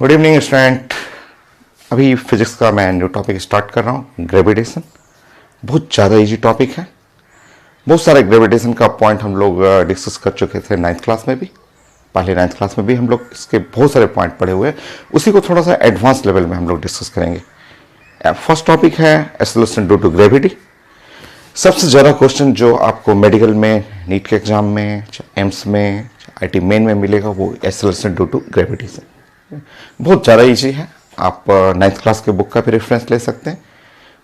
Good evening student. अभी physics का मैं न्यू टॉपिक स्टार्ट कर रहा हूँ, ग्रेविटेशन। बहुत ज़्यादा इजी टॉपिक है। बहुत सारे ग्रेविटेशन का पॉइंट हम लोग डिस्कस कर चुके थे नाइन्थ क्लास में भी। पहले नाइन्थ क्लास में भी हम लोग इसके बहुत सारे पॉइंट पढ़े हुए हैं। उसी को थोड़ा सा एडवांस लेवल में हम लोग डिस्कस करेंगे। फर्स्ट टॉपिक है एक्सेलरेशन ड्यू टू ग्रेविटी। सबसे ज़्यादा क्वेश्चन जो आपको मेडिकल में, नीट के एग्जाम में, एम्स में, IT मेन में मिलेगा वो एक्सेलरेशन ड्यू टू ग्रेविटी से। बहुत ज़्यादा ईजी है। आप नाइन्थ क्लास के बुक का भी रेफरेंस ले सकते हैं।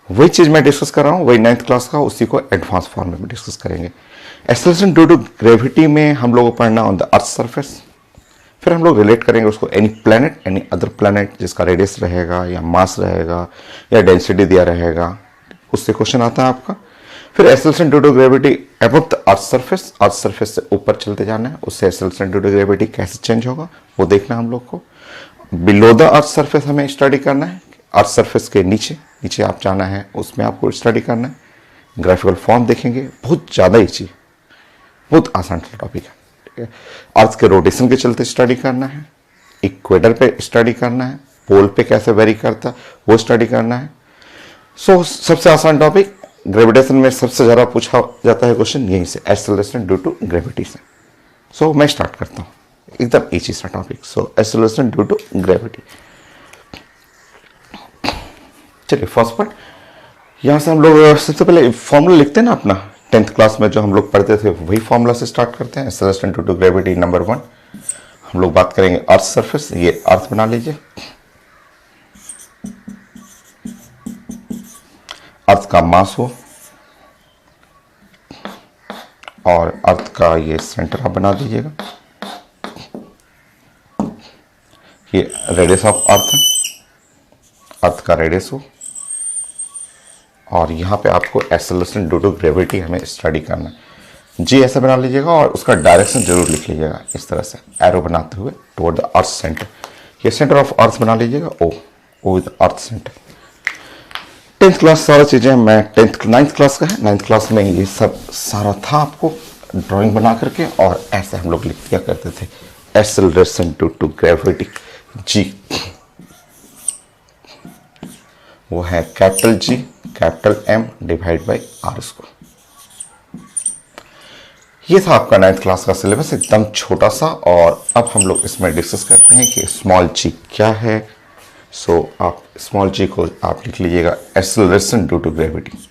वही चीज़ मैं डिस्कस कर रहा हूँ, वही नाइन्थ क्लास का, उसी को एडवांस फॉर्म में डिस्कस करेंगे। एक्सेलरेशन ड्यू टू ग्रेविटी में हम लोगों को पढ़ना ऑन द अर्थ सरफेस। फिर हम लोग रिलेट करेंगे उसको any planet, any other planet जिसका रेडियस रहेगा या मास रहेगा या डेंसिटी दिया रहेगा, उससे क्वेश्चन आता है आपका। फिर acceleration due to gravity above the earth surface, earth surface से ऊपर चलते जाना है, उससे एक्सेलरेशन ड्यू टू ग्रेविटी कैसे चेंज होगा वो देखना है हम लोग को। बिलो द अर्थ सरफेस हमें स्टडी करना है। अर्थ सरफेस के नीचे नीचे आप जाना है, उसमें आपको स्टडी करना है। ग्राफिकल फॉर्म देखेंगे। बहुत ज़्यादा ईजी, बहुत आसान टॉपिक है। ठीक है, अर्थ के रोटेशन के चलते स्टडी करना है, इक्वेटर पे स्टडी करना है, पोल पे कैसे वेरी करता है वो स्टडी करना है। सो सबसे आसान टॉपिक ग्रेविटेशन में सबसे ज़्यादा पूछा जाता है क्वेश्चन यहीं से, एक्सेलरेशन ड्यू टू ग्रेविटी से। सो मैं स्टार्ट करता हूँ, एकदम इजी सा topic. So acceleration due to gravity. चलिए फर्स्ट पार्ट, यहाँ से हम लोग सबसे पहले फॉर्मूला लिखते हैं ना अपना, 10th क्लास में जो हम लोग पढ़ते थे वही फॉर्मूला से स्टार्ट करते हैं। Acceleration due to gravity number 1 हम लोग बात करेंगे अर्थ सरफेस। ये अर्थ बना लीजिए। अर्थ का मास हो और अर्थ का ये सेंटर आप बना दीजिएगा। ये रेडियस ऑफ अर्थ है, अर्थ का रेडियस हो, और यहाँ पे आपको एक्सेलरेशन ड्यू टू ग्रेविटी हमें स्टडी करना है। जी ऐसे बना लीजिएगा और उसका डायरेक्शन जरूर लिख लीजिएगा इस तरह से, एरो बनाते हुए टुवर्ड द अर्थ सेंटर। ये सेंटर ऑफ अर्थ बना लीजिएगा, O with earth center. 10th class सारा चीज़ें मैं 9th क्लास का है, 9th क्लास में ये सब सारा था आपको ड्राइंग बना करके, और ऐसे हम लोग लिख दिया करते थे एक्सेलरेशन ड्यू टू ग्रेविटी। जी वो है capital G capital M divide by R square. ये था आपका 9th क्लास का सिलेबस, एकदम छोटा सा। और अब हम लोग इसमें डिस्कस करते हैं कि स्मॉल g क्या है। सो आप स्मॉल g को आप लिख लीजिएगा acceleration due to gravity.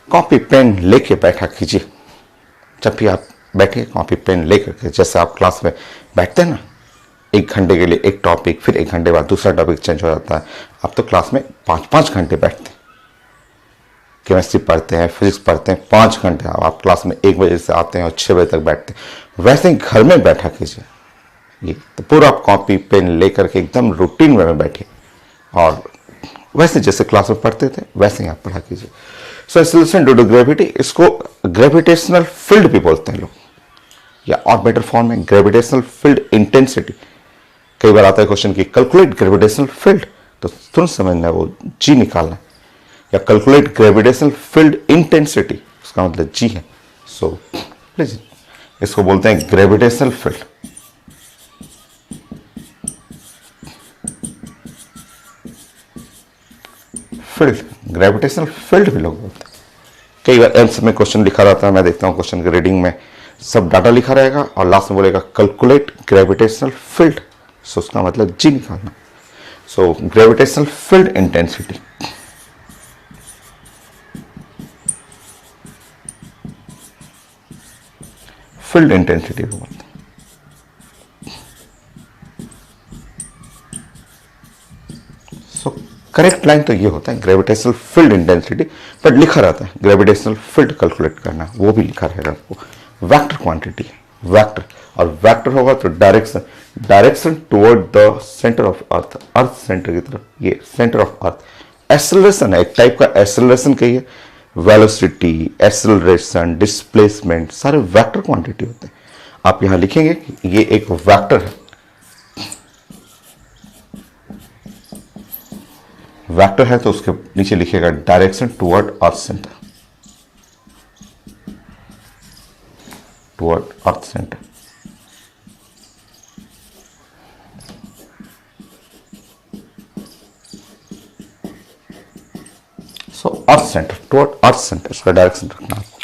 Copy pen लेके बैठा कीजिए। जब भी आप बैठे कॉपी पेन लेकर के, जैसे आप क्लास में बैठते हैं ना, 1 घंटे के लिए एक टॉपिक, फिर 1 घंटे बाद दूसरा टॉपिक चेंज हो जाता है। आप तो क्लास में 5-5 घंटे बैठते हैं, केमिस्ट्री पढ़ते हैं, फिजिक्स पढ़ते हैं 5 घंटे। आप क्लास में 1 बजे से आते हैं और 6 बजे तक बैठते हैं। वैसे ही घर में बैठा कीजिए, ये तो पूरा आप कॉपी पेन लेकर के एकदम रूटीन वे में बैठिए, और वैसे जैसे क्लास में पढ़ते थे वैसे ही आप पढ़ा कीजिए। So acceleration due to gravity, इसको ग्रेविटेशनल फील्ड भी बोलते हैं लोग, या और बेटर फॉर्म में ग्रेविटेशनल फील्ड इंटेंसिटी। कई बार आता है क्वेश्चन की कैलकुलेट ग्रेविटेशनल फील्ड, तो तुरंत समझना है वो जी निकालना है, या कैलकुलेट ग्रेविटेशनल फील्ड इंटेंसिटी, उसका मतलब जी है। सो प्लीज इसको बोलते हैं gravitational field. Field, gravitational field भी लोग बोलते हैं। कई बार एम्स में क्वेश्चन लिखा रहता है, मैं देखता हूँ क्वेश्चन के रीडिंग में सब डाटा लिखा रहेगा और लास्ट में बोलेगा कैलकुलेट ग्रेविटेशनल फील्ड। सो उसका मतलब जी निकालना। So gravitational field intensity. Field intensity को बोलते हैं। करेक्ट लाइन तो ये होता है ग्रेविटेशनल फील्ड इंटेंसिटी, बट लिखा रहता है ग्रेविटेशनल फील्ड कैलकुलेट करना, वो भी लिखा रहेगा आपको। वेक्टर क्वांटिटी है वेक्टर, और वेक्टर होगा तो direction toward the centre of earth, earth centre की तरफ, ये सेंटर ऑफ अर्थ। एक्सेलरेशन है, एक टाइप का एक्सेलरेशन कहिए, वेलोसिटी, एक्सेलरेशन, डिस्प्लेसमेंट, सारे वेक्टर क्वांटिटी होते हैं। आप यहां लिखेंगे कि ये एक वेक्टर है, वेक्टर है तो उसके नीचे लिखिएगा direction toward earth center, toward earth center. So earth center, toward earth center, इसका डायरेक्शन रखना आपको।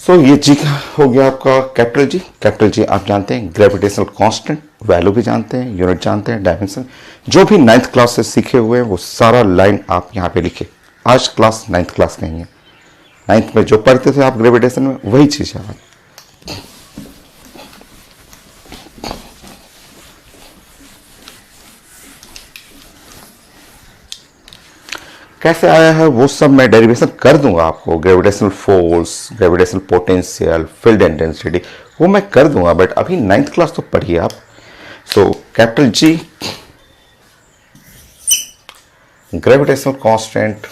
सो ये जी का हो गया आपका कैपिटल जी। कैपिटल जी आप जानते हैं ग्रेविटेशनल कांस्टेंट, वैल्यू भी जानते हैं, यूनिट जानते हैं, डायमेंशन। जो भी 9th क्लास से सीखे हुए हैं वो सारा लाइन आप यहाँ पे लिखे। आज क्लास 9th क्लास नहीं है, 9th में जो पढ़ते थे आप ग्रेविटेशन में वही चीज है। कैसे आया है वो सब मैं डेरिवेशन कर दूंगा आपको। Gravitational force, gravitational potential, field intensity वो मैं कर दूंगा, बट अभी 9th क्लास तो पढ़िए आप। So capital G gravitational constant,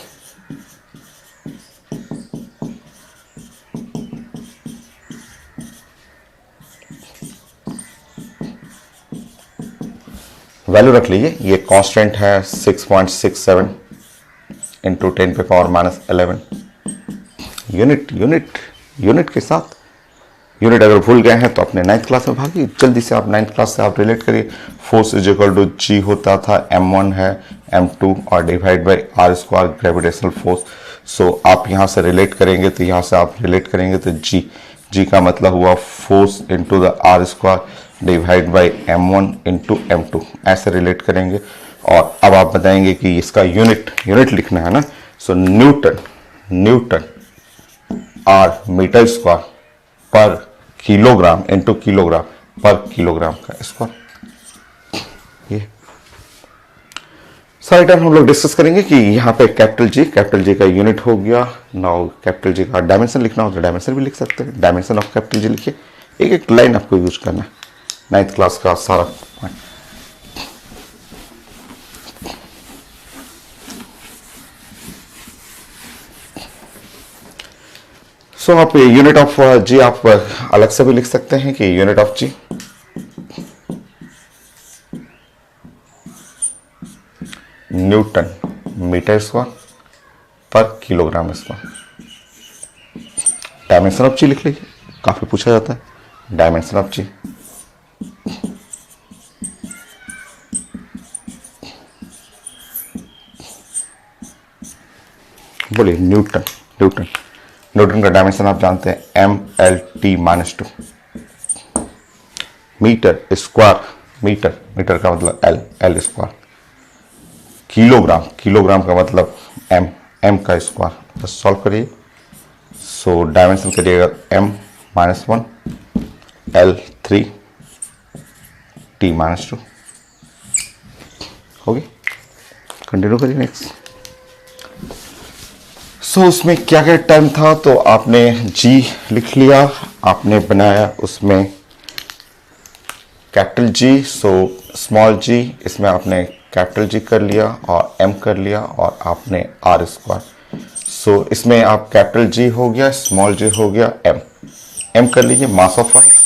value रख लीजिए। ये कांस्टेंट है 6.67 इंटू 10⁻⁻11। यूनिट के साथ, यूनिट अगर भूल गए हैं तो अपने 9th क्लास में भागिए, जल्दी से आप 9th क्लास से आप रिलेट करिए। Force is equal to G होता था, m1 है m2 और divide by r square gravitational force. So आप यहाँ से रिलेट करेंगे तो यहाँ से आप रिलेट करेंगे तो जी का मतलब हुआ force into the r square divide by m1 into m2, ऐसे रिलेट करेंगे। और अब आप बताएंगे कि इसका यूनिट लिखना है ना। सो न्यूटन आर मीटर स्क्वायर पर किलोग्राम इंटू किलोग्राम पर किलोग्राम का स्क्वायर। ये सारे टर्म हम लोग डिस्कस करेंगे कि यहाँ पे कैपिटल जी का यूनिट हो गया। नाउ कैपिटल जी का डायमेंशन लिखना हो तो डायमेंशन भी लिख सकते हैं। डायमेंशन ऑफ कैपिटल जी लिखिए, एक एक लाइन आपको यूज करना है। 9th क्लास का सारा पॉइंट। सो आप यूनिट ऑफ जी आप अलग से भी लिख सकते हैं कि unit of G newton metre square पर kilogram square. Dimension of G लिख लीजिए, काफी पूछा जाता है डायमेंशन ऑफ जी। बोलिए न्यूटन का डायमेंशन आप जानते हैं mLt-2। मीटर स्क्वायर, मीटर का मतलब एल स्क्वायर। किलोग्राम का मतलब एम का स्क्वायर। बस सॉल्व करिए। सो डायमेंशन करिएगा m-1 L3 T-2 होगी। कंटिन्यू करिए नेक्स्ट। सो उसमें क्या क्या टर्म था, तो आपने जी लिख लिया, आपने बनाया उसमें कैपिटल जी। सो स्मॉल जी इसमें आपने कैपिटल जी कर लिया और एम कर लिया और आपने आर स्क्वायर। सो इसमें आप कैपिटल जी हो गया, स्मॉल जी हो गया, एम कर लीजिए mass of earth.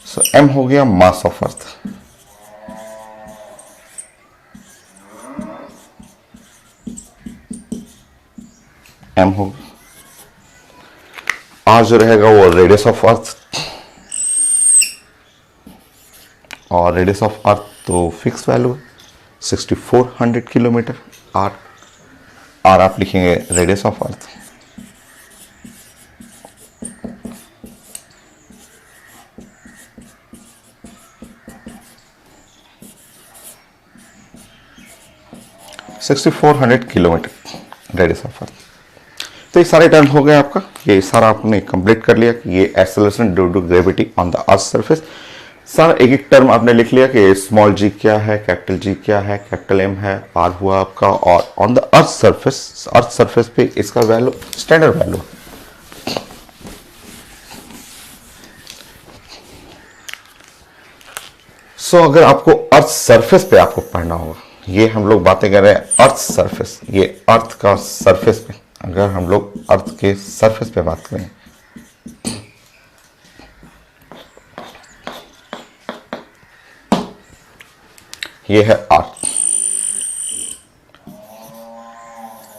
So M हो गया मास ऑफ अर्थ। एम हो, आर जो रहेगा वो रेडियस ऑफ अर्थ, और रेडियस ऑफ अर्थ तो फिक्स वैल्यू है 6400 किलोमीटर। आर आप लिखेंगे radius of earth. Kilometre radius of अर्थ। तो ये सारे टर्म हो गए आपका, ये सारा आपने कंप्लीट कर लिया कि ये acceleration due to gravity on the earth surface. सारा एक एक टर्म आपने लिख लिया कि स्मॉल जी क्या है, कैपिटल जी क्या है, कैपिटल एम है, आर हुआ आपका, और ऑन द अर्थ सरफेस पे इसका वैल्यू स्टैंडर्ड वैल्यू। सो अगर आपको अर्थ सरफेस पे आपको पढ़ना होगा, ये हम लोग बातें कर रहे हैं अर्थ सरफेस, ये अर्थ का सरफेस पे, अगर हम लोग अर्थ के सरफेस पे बात करें ये है अर्थ,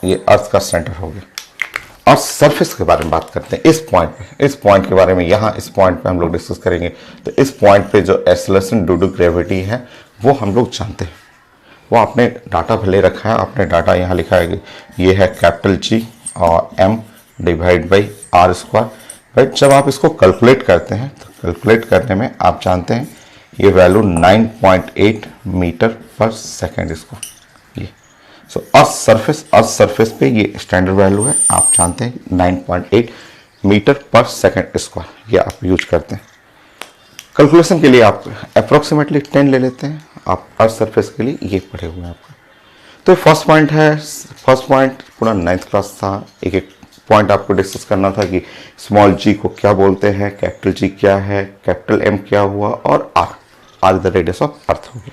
ये अर्थ का सेंटर हो गया। और सरफेस के बारे में बात करते हैं इस पॉइंट के बारे में, यहाँ इस पॉइंट पे हम लोग डिस्कस करेंगे। तो इस पॉइंट पे जो एक्सेलरेशन ड्यू टू ग्रेविटी है वो हम लोग जानते हैं, वो आपने डाटा ले रखा है, आपने डाटा यहाँ लिखा है कि ये है कैपिटल G और M divide by R square. भाई जब आप इसको कैलकुलेट करते हैं तो कैलकुलेट करने में आप जानते हैं ये वैल्यू 9.8 मीटर पर सेकेंड स्क्वायर। ये सो अर्थ सरफेस पे ये स्टैंडर्ड वैल्यू है, आप जानते हैं 9.8 मीटर पर सेकेंड स्क्वायर, ये आप यूज करते हैं। कैलकुलेशन के लिए आप अप्रोक्सीमेटली 10 ले लेते हैं, आप अर्थ सरफेस के लिए ये पढ़े हुए हैं आपका। तो फर्स्ट पॉइंट है, फर्स्ट पॉइंट पूरा 9th क्लास था, एक एक पॉइंट आपको डिस्कस करना था कि स्मॉल g को क्या बोलते हैं, कैपिटल G क्या है, कैपिटल M क्या हुआ, और r द रेडियस ऑफ अर्थ होगी।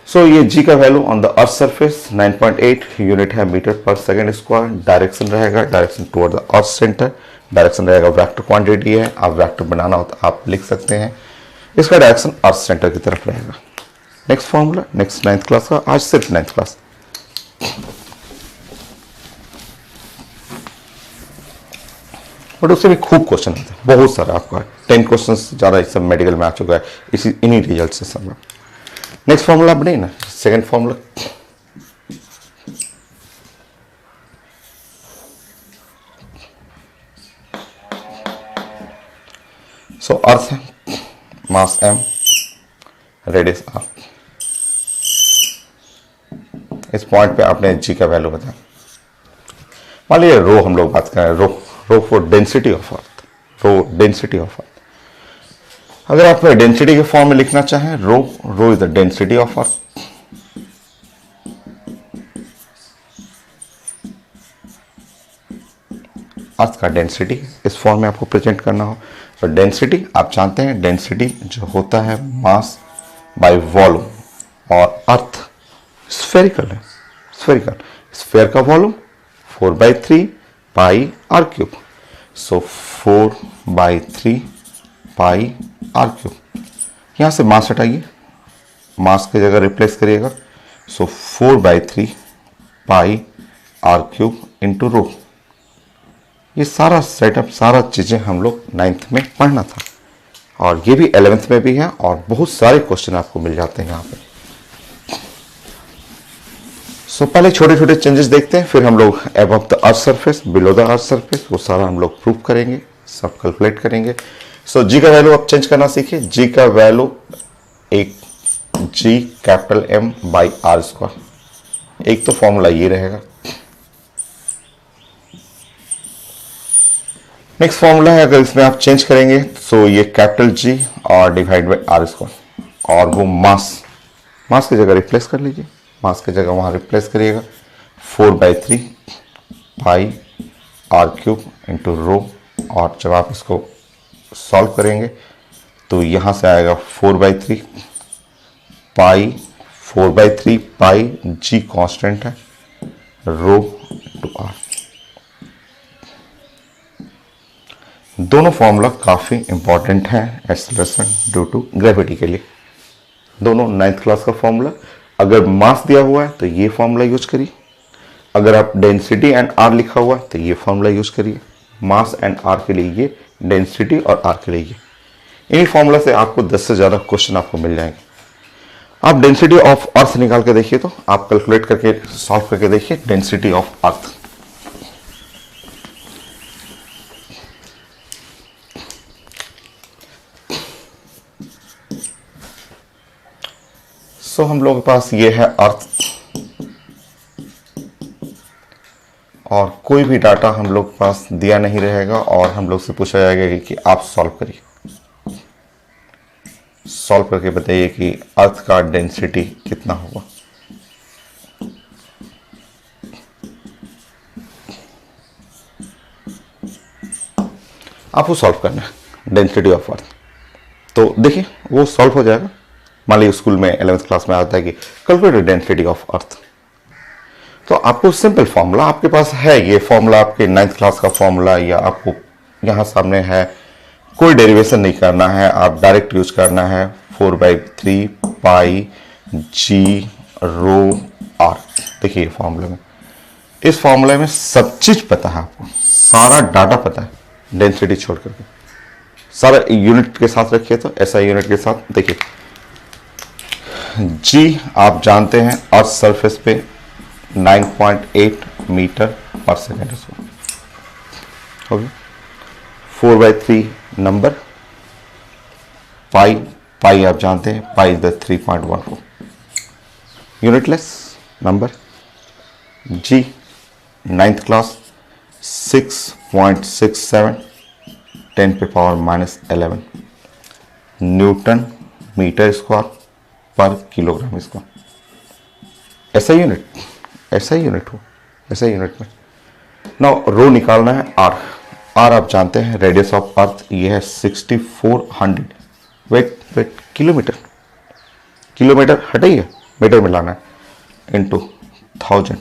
सो ये g का value on the earth surface 9.8 unit है मीटर पर सेकेंड स्क्वायर। डायरेक्शन रहेगा direction toward the earth centre, direction रहेगा वेक्टर क्वांटिटी है, आप वेक्टर बनाना हो तो आप लिख सकते हैं, इसका डायरेक्शन अर्थ सेंटर की तरफ रहेगा। Next formula, next 9th class का, आज सिर्फ 9th क्लास। बट उससे भी खूब क्वेश्चन होते हैं, बहुत सारा आपका 10 क्वेश्चन ज़्यादा इस सब मेडिकल में आ चुका है, इसी इन्हीं रिजल्ट से सब। नेक्स्ट फॉर्मूला बने ना, सेकंड फॉर्मूला, सो अर्थ है, मास m, रेडियस r। इस पॉइंट पे आपने g का वैल्यू बताया। मान लीजिए रो हम लोग बात कर रहे हैं, rho for density of earth, rho density of earth. अगर आप डेंसिटी के फॉर्म में लिखना चाहें, rho is the density of earth. Earth का डेंसिटी इस फॉर्म में आपको प्रेजेंट करना हो तो डेंसिटी आप जानते हैं, डेंसिटी जो होता है मास बाय वॉल्यूम, और अर्थ स्फेरिकल है, स्फेयर का volume 4/3 pi R cube. So 4/3 pi R cube. यहां से मास हटाइए, मास की जगह रिप्लेस करिएगा, so 4/3 pi R cube into rho. ये सारा सेटअप, सारा चीजें हम लोग 9th में पढ़ना था, और ये भी 11th में भी है, और बहुत सारे क्वेश्चन आपको मिल जाते हैं यहाँ पे। सो पहले छोटे छोटे चेंजेस देखते हैं, फिर हम लोग above the earth surface, below the earth surface, वो सारा हम लोग प्रूव करेंगे, सब कैलकुलेट करेंगे। सो जी का वैल्यू आप चेंज करना सीखिए। जी का वैल्यू एक G capital M by R square, एक तो फॉर्मूला ये रहेगा। नेक्स्ट फॉर्मूला है, अगर इसमें आप चेंज करेंगे सो ये कैपिटल G और डिवाइड बाई आर स्क्वायर, और वो मास की जगह रिप्लेस कर लीजिए, मास की जगह वहां रिप्लेस करिएगा 4/3 पाई आर क्यूब इंटू रो। और जब आप इसको सॉल्व करेंगे तो यहां से आएगा 4/3 पाई जी कांस्टेंट है, रो टू आर। दोनों फॉर्मूला काफी इंपॉर्टेंट है एक्सेलरेशन ड्यू टू ग्रेविटी के लिए, दोनों 9th क्लास का फॉर्मूला। अगर मास दिया हुआ है तो ये फॉर्मूला यूज करिए, अगर आप डेंसिटी एंड आर लिखा हुआ है तो ये फॉर्मूला यूज करिए। मास एंड आर के लिए ये, डेंसिटी और आर के लिए ये। इन्हीं फॉर्मूला से आपको 10 से ज्यादा क्वेश्चन आपको मिल जाएंगे। आप डेंसिटी ऑफ अर्थ निकाल के देखिए, तो आप कैलकुलेट करके सॉल्व करके देखिए डेंसिटी ऑफ अर्थ। सो हम लोगों के पास ये है अर्थ, और कोई भी डाटा हम लोग के पास दिया नहीं रहेगा, और हम लोग से पूछा जाएगा कि आप सॉल्व करिए, सॉल्व करके बताइए कि अर्थ का डेंसिटी कितना होगा। आपको सॉल्व करना है डेंसिटी ऑफ अर्थ, तो देखिए वो सॉल्व हो जाएगा। मान लीजिए स्कूल में 11th क्लास में आता है कि कैलकुलेट डेंसिटी ऑफ अर्थ, तो आपको सिंपल फॉर्मूला आपके पास है, ये फॉर्मूला आपके 9th क्लास का फॉर्मूला, या आपको यहाँ सामने है, कोई डेरिवेशन नहीं करना है, आप डायरेक्ट यूज करना है 4/3 पाई जी रो आर। देखिए फॉर्मूले में, इस फॉर्मूले में सब चीज पता है आपको, सारा डाटा पता है डेंसिटी छोड़ करके, सारा यूनिट के साथ रखिए तो ऐसा यूनिट के साथ। देखिए जी आप जानते हैं अर्थ सरफेस पे 9.8 मीटर पर सेकेंड हो गया। 4/3 नंबर, पाई, पाई आप जानते हैं, pi the 3.14 unitless number. G 9th class 6.67 10 पे पावर -11 न्यूटन मीटर स्क्वायर पर किलोग्राम स्क्वायर। ऐसा यूनिट, ऐसा यूनिट हो, ऐसा यूनिट में ना रो निकालना है। आर, आर आप जानते हैं रेडियस ऑफ अर्थ ये है 6400। वेट वेट किलोमीटर, किलोमीटर हटाइए, मीटर में लाना है, इंटू 1000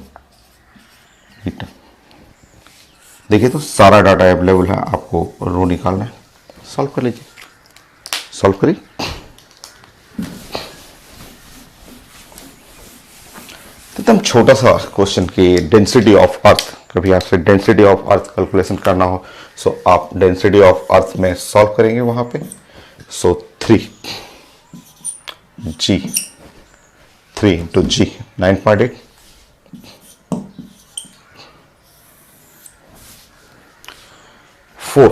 मीटर। देखिए तो सारा डाटा अवेलेबल है, आपको रो निकालना है। सॉल्व कर लीजिए, सॉल्व करिए। एकदम छोटा सा क्वेश्चन की डेंसिटी ऑफ अर्थ, कभी आपसे डेंसिटी ऑफ अर्थ कैलकुलेशन करना हो सो आप डेंसिटी ऑफ अर्थ में सॉल्व करेंगे वहां पे। सो 3 जी, 3 into ji 9.8 4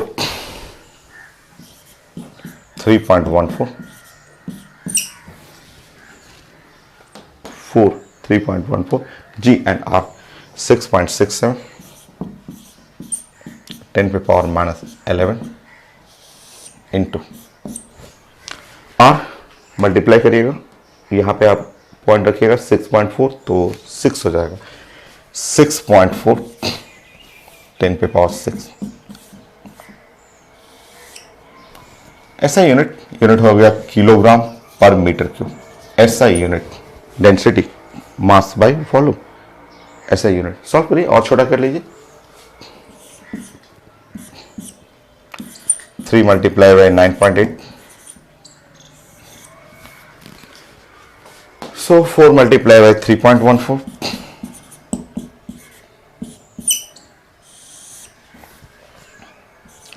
3.14 4 3.14 G and R 6.67 10 पे पावर -11 इंटू R मल्टीप्लाई करिएगा, यहाँ पे आप पॉइंट रखिएगा 6.4 तो 6 हो जाएगा। 6.4 10 पे पावर 6 ऐसा यूनिट, यूनिट हो गया किलोग्राम पर मीटर क्यूब। ऐसा unit density mass by volume, ऐसा यूनिट। सॉल्व करिए और छोटा कर लीजिए। 3 multiply by 9.8 so 4 multiply by 3.14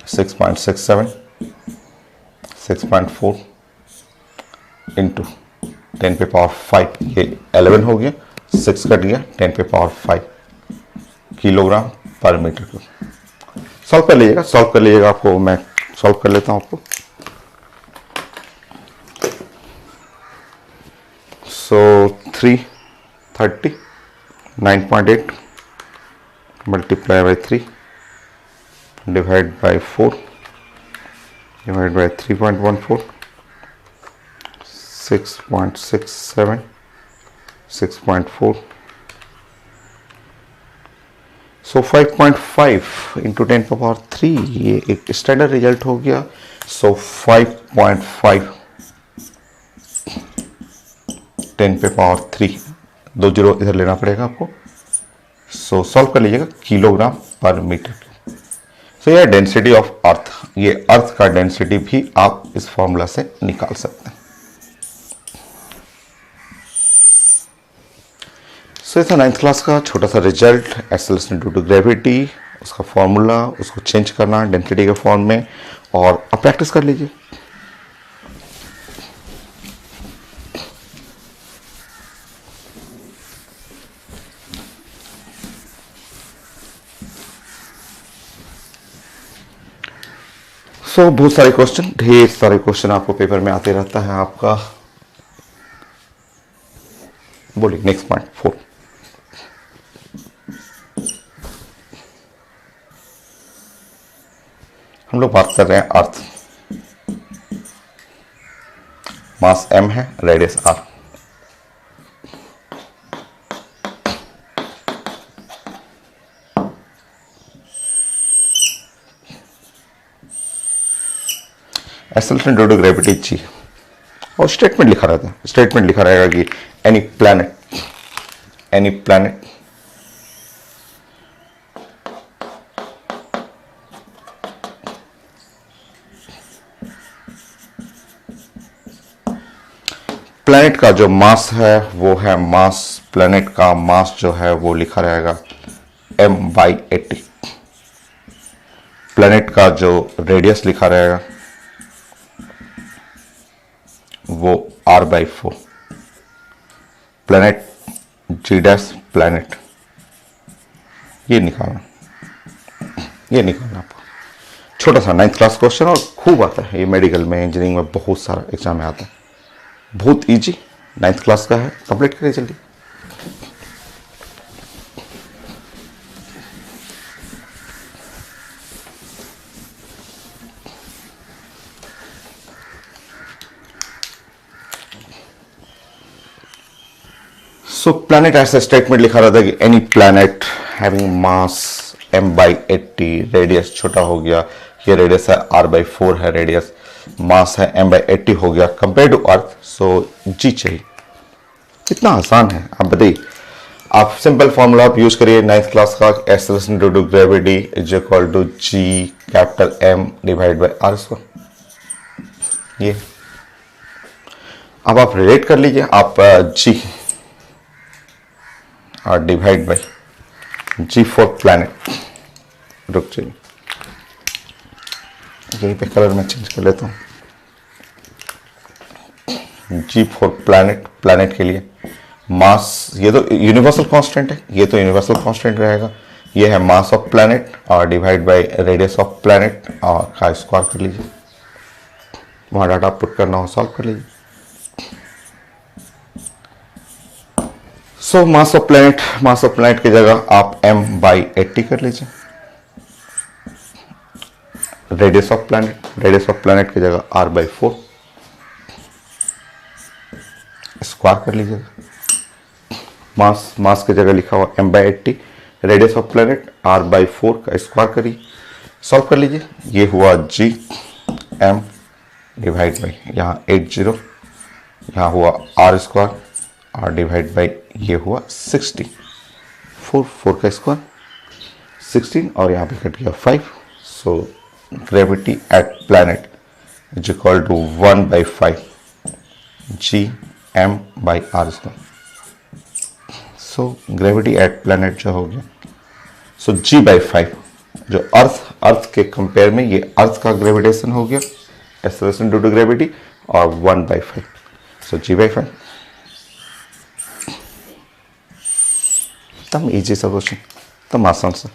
6.67 6.4 into 10 पे पावर 5, ये 11 हो गया, 6 कट गया, 10 पे पावर 5 किलोग्राम पर मीटर क्यूब। सॉल्व कर लीजिएगा, सॉल्व कर लीजिएगा, आपको मैं सॉल्व कर लेता हूं आपको। सो 330 9.8 multiply by 3 divide by 4 divide by 3.14 6.67 6.4 so 5.5 into 10 power 3, ये एक स्टैंडर्ड रिजल्ट हो गया। सो 5.5 10 पे पावर 3, 2 जीरो इधर लेना पड़ेगा आपको। सो सॉल्व कर लीजिएगा, किलोग्राम पर मीटर। सो यह डेंसिटी ऑफ अर्थ, ये अर्थ का डेंसिटी भी आप इस फॉर्मूला से निकाल सकते हैं। सो ये था 9th क्लास का छोटा सा result, acceleration due to gravity, उसका फॉर्मूला, उसको चेंज करना डेंसिटी के फॉर्म में, और आप प्रैक्टिस कर लीजिए। सो बहुत सारे क्वेश्चन, ढेर सारे क्वेश्चन आपको पेपर में आते रहता है आपका। बोलिए नेक्स्ट पॉइंट 4। हम लोग बात कर रहे हैं अर्थ, मास m है, radius r। Acceleration due to gravity g, और स्टेटमेंट लिखा रहता है, स्टेटमेंट लिखा रहेगा कि एनी प्लैनेट प्लैनेट का जो मास है वो है मास, प्लैनेट का मास जो है वो लिखा रहेगा m/80। प्लैनेट का जो रेडियस लिखा रहेगा वो r/4। प्लैनेट g' प्लैनेट, ये निकालना आपको। छोटा सा 9th क्लास क्वेश्चन और खूब आता है ये, मेडिकल में इंजीनियरिंग में बहुत सारा एग्जाम में आता है, बहुत इजी। 9th क्लास का है, कंप्लीट करिए जल्दी। सो प्लैनेट ऐसा स्टेटमेंट लिखा रहता है कि any planet having mass m/80, radius छोटा हो गया, ये रेडियस है r/4 है रेडियस, मास है m/80 हो गया कंपेयर टू अर्थ, सो जी चाहिए। कितना आसान है आप बताइए। आप सिंपल फॉर्मूला आप यूज करिए 9th क्लास का, acceleration due to gravity is equal to G capital M divide by r²। ये अब आप रिलेट कर लीजिए, आप जी और divide by G for planet, रुक जाइए यहीं पे कलर में चेंज कर लेता हूँ। जी फॉर प्लैनेट, प्लैनेट के लिए मास, ये तो यूनिवर्सल कांस्टेंट है, ये तो यूनिवर्सल कांस्टेंट रहेगा, ये है मास ऑफ प्लैनेट और divide by radius of planet और का स्क्वायर कर लीजिए। वहां डाटा पुट करना हो सॉल्व कर लीजिए। सो मास ऑफ प्लैनेट की जगह आप m/80 कर लीजिए। रेडियस ऑफ प्लैनेट की जगह r/4 स्क्वायर कर लीजिएगा। मास की जगह लिखा हुआ m/80, radius of planet r/4 का स्क्वायर करिए, सॉल्व कर लीजिए। ये हुआ g m डिवाइड बाई यहाँ 80, यहाँ हुआ r² और डिवाइड बाई ये हुआ 60, 4 का स्क्वायर 16 और यहाँ पे कट गया 5। So gravity at planet is equal to 1/5 g m/r²। So gravity at planet जो हो गया, सो g/5 जो अर्थ के कंपेयर में ये अर्थ का ग्रेविटेशन हो गया, एक्सेलरेशन ड्यू टू ग्रेविटी, और 1/5, सो g/5। तम इजी सा क्वेश्चन, तम आसान सा।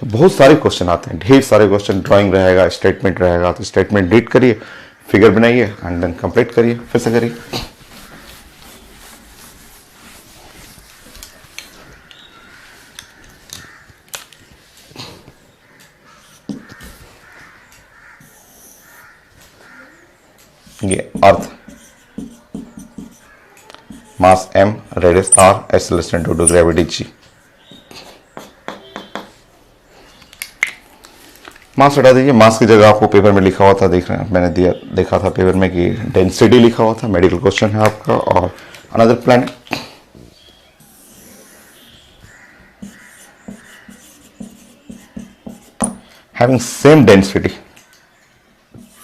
तो बहुत सारे क्वेश्चन आते हैं, ढेर सारे क्वेश्चन, ड्राइंग रहेगा, स्टेटमेंट रहेगा, तो स्टेटमेंट रीड करिए, फिगर बनाइए एंड देन कंप्लीट करिए, फिर से करिए। ये earth, mass m, radius r, acceleration due to gravity g। Mass हटा दीजिए, मास की जगह आपको पेपर में लिखा हुआ था, देख रहे हैं, मैंने देखा था पेपर में कि डेंसिटी लिखा हुआ था, मेडिकल क्वेश्चन है आपका। और another planet, having same density,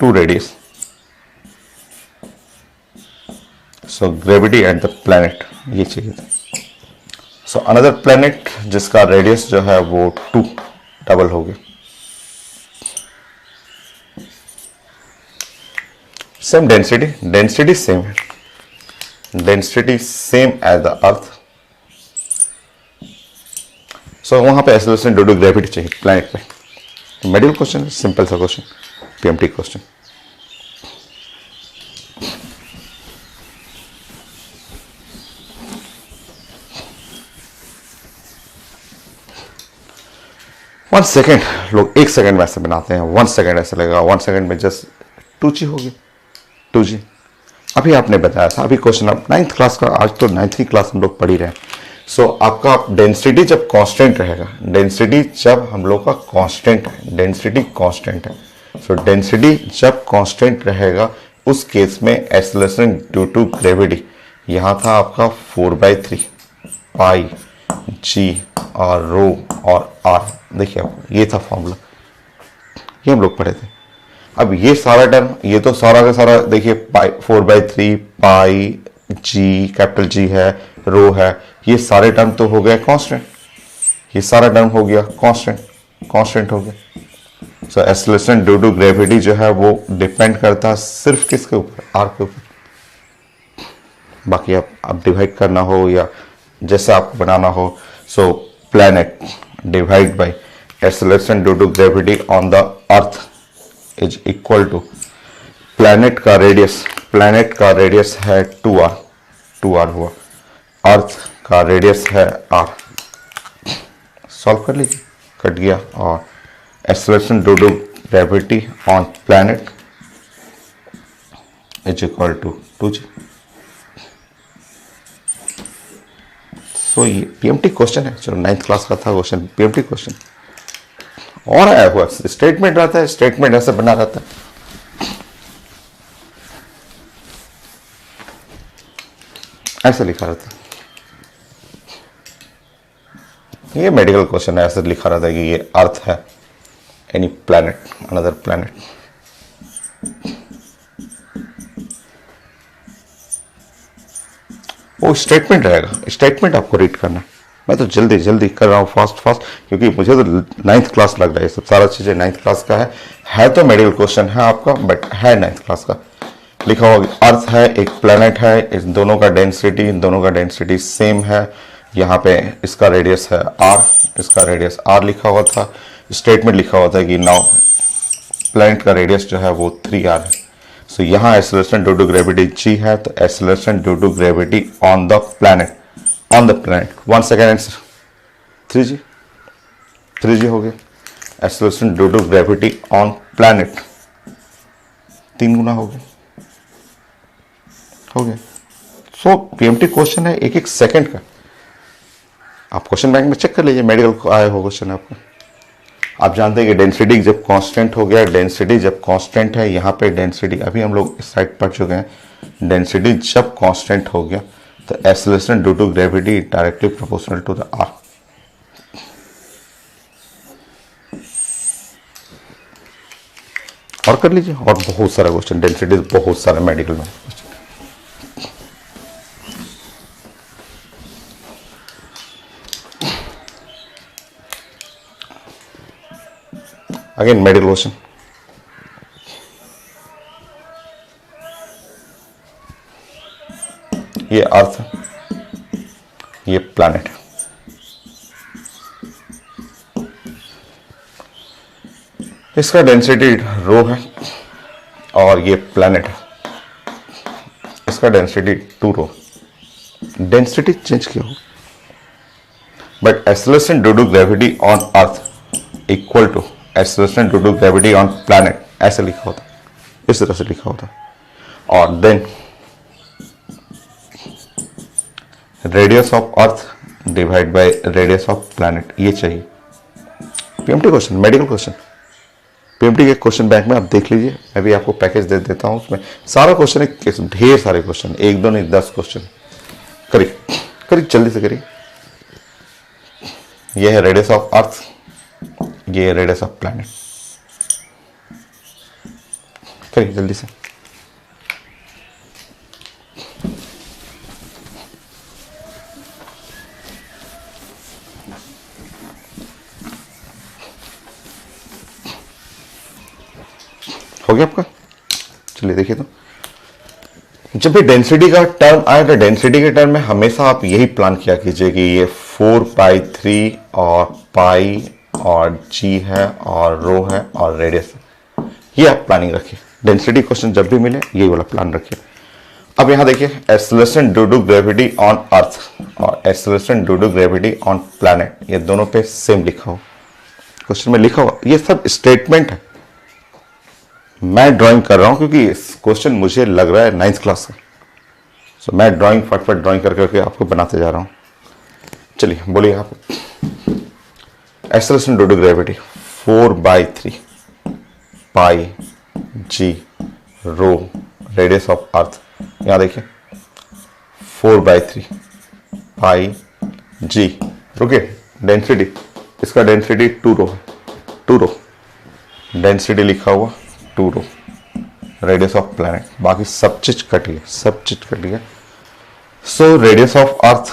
2 radius, so gravity at the planet, ये चाहिए था। सो अनदर प्लैनेट जिसका रेडियस जो है वो 2 डबल हो गया, सेम डेंसिटी सेम है, density same as the earth. So वहां पे एक्सेलरेशन ड्यू टू ग्रेविटी चाहिए प्लैनेट पे। मेडिकल क्वेश्चन, सिंपल सा question, PMT question. One second, लोग 1 सेकेंड में ऐसे बनाते हैं, 1 सेकेंड ऐसे लगेगा, 1 सेकेंड में जस्ट 2g हो गया, 2g। अभी आपने बताया था, अभी क्वेश्चन आप 9th क्लास का, आज तो 9th की क्लास हम लोग पढ़ ही रहे हैं। सो आपका डेंसिटी जब कांस्टेंट रहेगा, डेंसिटी जब हम लोग का कांस्टेंट है, डेंसिटी कांस्टेंट है, सो डेंसिटी जब कांस्टेंट रहेगा उस केस में एक्सेलरेशन ड्यू टू ग्रेविटी यहाँ था आपका 4/3 पाई g और रो और r। देखिए आप, ये था फॉर्मूला, ये हम लोग पढ़े थे। अब ये सारा टर्म, ये तो सारा का सारा देखिए 4/3 पाई जी, कैपिटल जी है, रो है, ये सारे टर्म तो हो गए कांस्टेंट, ये सारा टर्म हो गया कांस्टेंट, कांस्टेंट हो गया। So acceleration due to gravity जो है वो डिपेंड करता है सिर्फ किसके ऊपर, आर के ऊपर। बाकी आप डिवाइड करना हो या जैसा आपको बनाना हो, so planet divide by acceleration due to gravity on the earth is equal to planet का रेडियस है 2r, 2r हुआ, अर्थ का रेडियस है r। सॉल्व कर लीजिए, कट गया। और acceleration due to gravity on planet is equal to 2g। So ये पीएमटी क्वेश्चन है, चलो 9th क्लास का था क्वेश्चन, पीएमटी क्वेश्चन। और आया हुआ स्टेटमेंट रहता है, स्टेटमेंट ऐसे बना रहता है, ऐसे लिखा रहता है। ये मेडिकल क्वेश्चन है, ऐसे लिखा रहता है कि ये अर्थ है, एनी प्लैनेट, अनदर प्लैनेट। वो स्टेटमेंट रहेगा, स्टेटमेंट आपको रीड करना है। मैं तो जल्दी जल्दी कर रहा हूँ, फास्ट, क्योंकि मुझे तो 9th क्लास लग रहा है, ये सब सारा चीजें 9th क्लास का है तो मेडिकल क्वेश्चन है आपका, बट है 9th क्लास का। लिखा होगा अर्थ है, एक प्लैनेट है, इन दोनों का डेंसिटी सेम है। यहाँ पे इसका रेडियस है r, इसका रेडियस r लिखा हुआ था। स्टेटमेंट लिखा हुआ था कि नाउ प्लैनेट का रेडियस जो है वो 3r है। सो यहाँ acceleration due to gravity g है, तो acceleration due to gravity on the planet, 1 second answer 3g हो गया। Acceleration due to gravity on planet 3 गुना हो गया। सो पीएमटी क्वेश्चन है 1-1 सेकंड का। आप क्वेश्चन बैंक में चेक कर लीजिए, मेडिकल को आया हो क्वेश्चन आपको। आप जानते हैं कि डेंसिटी जब कांस्टेंट हो गया, डेंसिटी जब कांस्टेंट है, यहाँ पे डेंसिटी अभी हम लोग इस साइड पढ़ चुके हैं, डेंसिटी जब कांस्टेंट हो गया तो acceleration due to gravity directly proportional to the R. और कर लीजिए, और बहुत सारा क्वेश्चन, डेंसिटी बहुत सारे मेडिकल में। अगेन मेडिकल क्वेश्चन, ये अर्थ है, ये प्लैनेट है। इसका डेंसिटी रो है और ये प्लैनेट है, इसका डेंसिटी 2 रो। डेंसिटी चेंज किया हो, but acceleration due to gravity on earth equal to acceleration due to gravity on planet, ऐसे लिखा होता, इस तरह से लिखा होता। और then radius of earth divide by radius of planet, ये चाहिए। PMT question, medical question, PMT के क्वेश्चन बैंक में आप देख लीजिए। मैं भी आपको पैकेज दे देता हूं, उसमें सारा क्वेश्चन है, ढेर सारे क्वेश्चन, 1 2 नहीं 10 क्वेश्चन। करिए जल्दी से करिए। ये है रेडियस ऑफ अर्थ, ये रेडियस ऑफ प्लैनेट। करिए जल्दी से। हो गया आपका? चलिए देखिए, तो जब भी डेंसिटी का टर्म आए तो डेंसिटी के टर्म में हमेशा आप यही प्लान किया कीजिए कि ये 4π3 और पाई और g है और रो है और रेडियस है, ये आप प्लानिंग रखिए। डेंसिटी क्वेश्चन जब भी मिले यही वाला प्लान रखिए। अब यहां देखिए, acceleration due to gravity on earth और acceleration due to gravity on planet, ये दोनों पे सेम लिखा हो, क्वेश्चन में लिखा हुआ। ये सब स्टेटमेंट है, मैं ड्राइंग कर रहा हूं क्योंकि क्वेश्चन मुझे लग रहा है 9th क्लास का। सो मैं ड्राइंग फटफट ड्राइंग करके आपको बनाते जा रहा हूं। चलिए बोलिए आप। Acceleration due to gravity 4/3 pi G rho radius of earth. यहां देखिए 4/3 पाई जी, रुकिए, डेंसिटी, इसका डेंसिटी 2 रो है, 2 रो डेंसिटी लिखा हुआ 2 रो, रेडियस ऑफ प्लैनेट। बाकी सब चीज कट गया, सब चीज कट गया। So radius of earth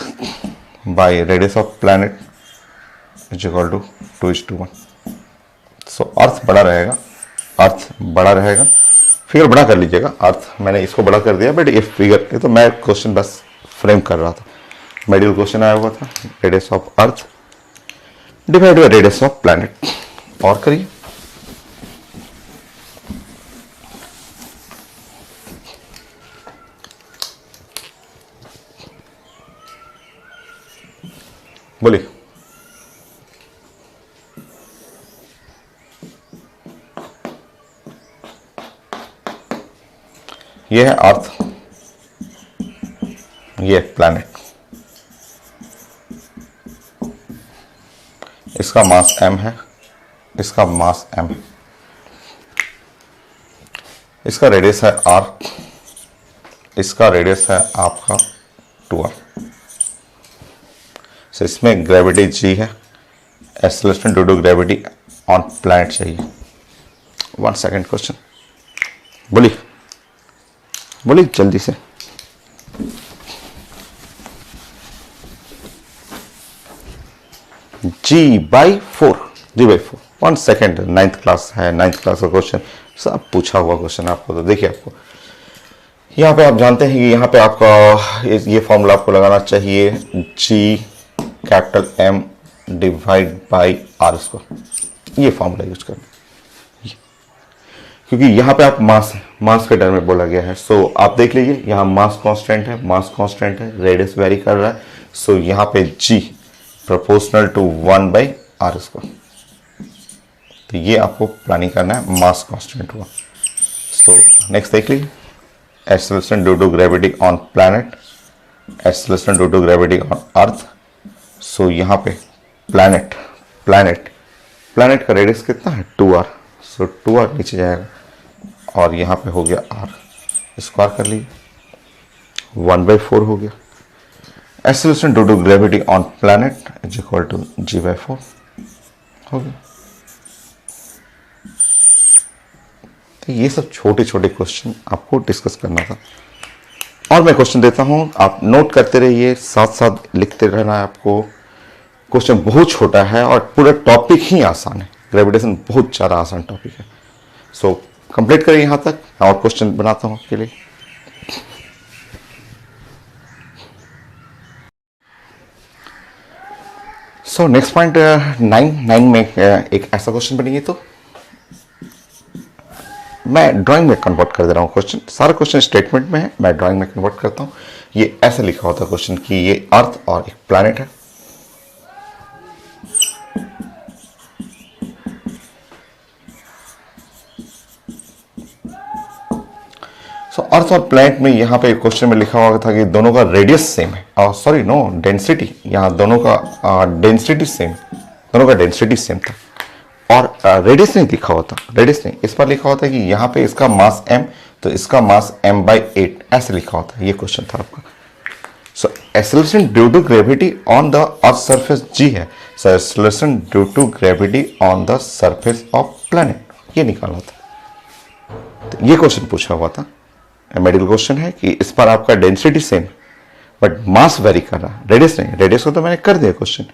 by radius of planet is equal to 2:1। So earth बड़ा रहेगा, अर्थ बड़ा रहेगा, फिगर बड़ा कर लीजिएगा। अर्थ मैंने इसको बड़ा कर दिया, बट ये फिगर, ये तो मैं क्वेश्चन बस फ्रेम कर रहा था। मेडिकल क्वेश्चन आया हुआ था, radius of earth divide by radius of planet. और करिए, बोलिए। ये है अर्थ, ये प्लैनेट, इसका मास m है, इसका मास m है, इसका रेडियस है r, इसका रेडियस है आपका 2r। सो इसमें ग्रेविटी g है, acceleration due to gravity on planet चाहिए। 1 सेकेंड क्वेश्चन, बोलिए बोलिए जल्दी से। G/4, G/4। 1 second, 9th class है, 9th क्लास का क्वेश्चन, सब पूछा हुआ क्वेश्चन आपको। तो देखिए, आपको यहाँ पे आप जानते हैं कि यहाँ पे आपका ये फॉर्मूला आपको लगाना चाहिए, G capital M divide by R square. ये फॉर्मूला यूज करना, क्योंकि यहाँ पे आप मास के टर्म में बोला गया है। सो आप देख लीजिए, यहाँ मास कांस्टेंट है, मास कांस्टेंट है, रेडियस वेरी कर रहा है। सो यहाँ पे G proportional to 1/r square. तो ये आपको प्लानिंग करना है, मास कांस्टेंट हुआ। सो नेक्स्ट देख लीजिए, acceleration due to gravity on planet, acceleration due to gravity on earth. So यहाँ पे प्लैनेट का रेडियस कितना है, 2r। सो 2r नीचे जाएगा और यहाँ पे हो गया r, स्क्वायर कर लीजिए, 1/4 हो गया। Acceleration due to gravity on planet is equal to G/4 हो गया। तो ये सब छोटे छोटे क्वेश्चन आपको डिस्कस करना था। और मैं क्वेश्चन देता हूं, आप नोट करते रहिए, साथ साथ लिखते रहना है आपको। क्वेश्चन बहुत छोटा है और पूरा टॉपिक ही आसान है। ग्रेविटेशन बहुत ज़्यादा आसान टॉपिक है। सो कंप्लीट करिए यहाँ तक, और क्वेश्चन बनाता हूँ आपके लिए। सो नेक्स्ट पॉइंट 9 में एक ऐसा क्वेश्चन बनेगी, तो मैं ड्राइंग में कन्वर्ट कर दे रहा हूँ क्वेश्चन। सारा क्वेश्चन स्टेटमेंट में है, मैं ड्राइंग में कन्वर्ट करता हूँ। ये ऐसा लिखा होता है क्वेश्चन कि ये अर्थ और एक प्लैनेट है। सो अर्थ और प्लैनेट में यहाँ पे क्वेश्चन में लिखा हुआ था कि दोनों का रेडियस सेम है, और सॉरी नो, डेंसिटी, यहाँ दोनों का डेंसिटी सेम, दोनों का डेंसिटी सेम था। और रेडियस नहीं लिखा होता, रेडियस नहीं, इस पर लिखा होता है कि यहाँ पे इसका मास m, तो इसका मास m/8 ऐसे लिखा होता है। ये क्वेश्चन था आपका। So acceleration due to gravity on the earth surface g है, so acceleration due to gravity on the surface of planet, ये निकाला था। तो ये क्वेश्चन पूछा हुआ था, मेडिकल क्वेश्चन है कि इस पर आपका density same but mass vary कर रहा है, रेडियस नहीं। रेडियस को तो मैंने कर दिया क्वेश्चन।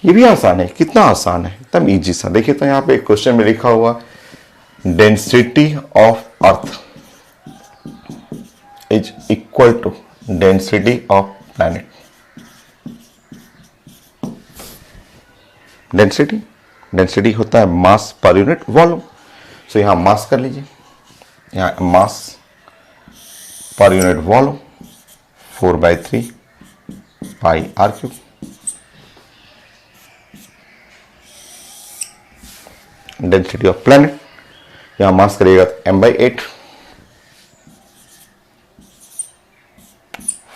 ये भी आसान है, कितना आसान है, एकदम इजी सा। देखिए तो यहाँ पे एक क्वेश्चन में लिखा हुआ density of earth is equal to density of planet. Density होता है मास पर यूनिट वॉल्यूम। सो यहाँ मास कर लीजिए, यहाँ मास पर unit volume 4/3 pi r3। Density of planet, यहां मास करिएगा m/8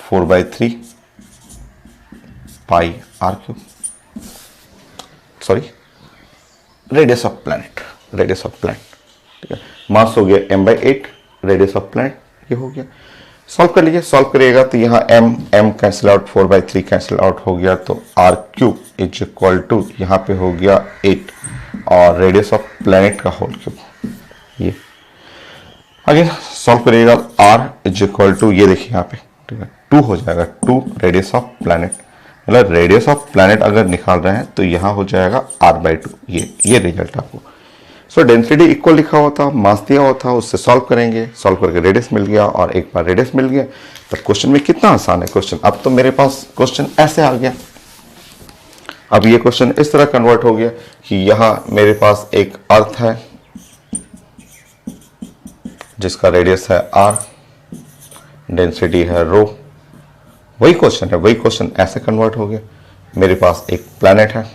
4/3 pi r3। Sorry, radius of planet, radius of planet, ठीक है। मास हो गया m/8, रेडियस ऑफ प्लैनेट ये हो गया। सॉल्व कर लीजिए, सॉल्व करिएगा तो यहाँ m cancel out, 4/3 cancel out हो गया, तो r³ इज इक्वल टू यहाँ पे हो गया 8 और रेडियस ऑफ प्लैनेट का होल क्यूब। ये आगे सॉल्व करिएगा, r इज इक्वल टू, ये देखिए यहाँ पे, ठीक है, 2 हो जाएगा, 2 रेडियस ऑफ प्लैनेट। मतलब रेडियस ऑफ प्लैनेट अगर निकाल रहे हैं तो यहां हो जाएगा r/2। ये रिजल्ट आपको। सो डेंसिटी इक्वल लिखा हुआ था, मास दिया हुआ था, उससे सॉल्व करेंगे, सॉल्व करके रेडियस मिल गया, और एक बार रेडियस मिल गया। पर क्वेश्चन में कितना आसान है क्वेश्चन। अब तो मेरे पास क्वेश्चन ऐसे आ गया। अब ये क्वेश्चन इस तरह कन्वर्ट हो गया कि यहां मेरे पास एक अर्थ है जिसका रेडियस है r, डेंसिटी है रो। वही क्वेश्चन है, वही क्वेश्चन ऐसे कन्वर्ट हो गया। मेरे पास एक प्लैनेट है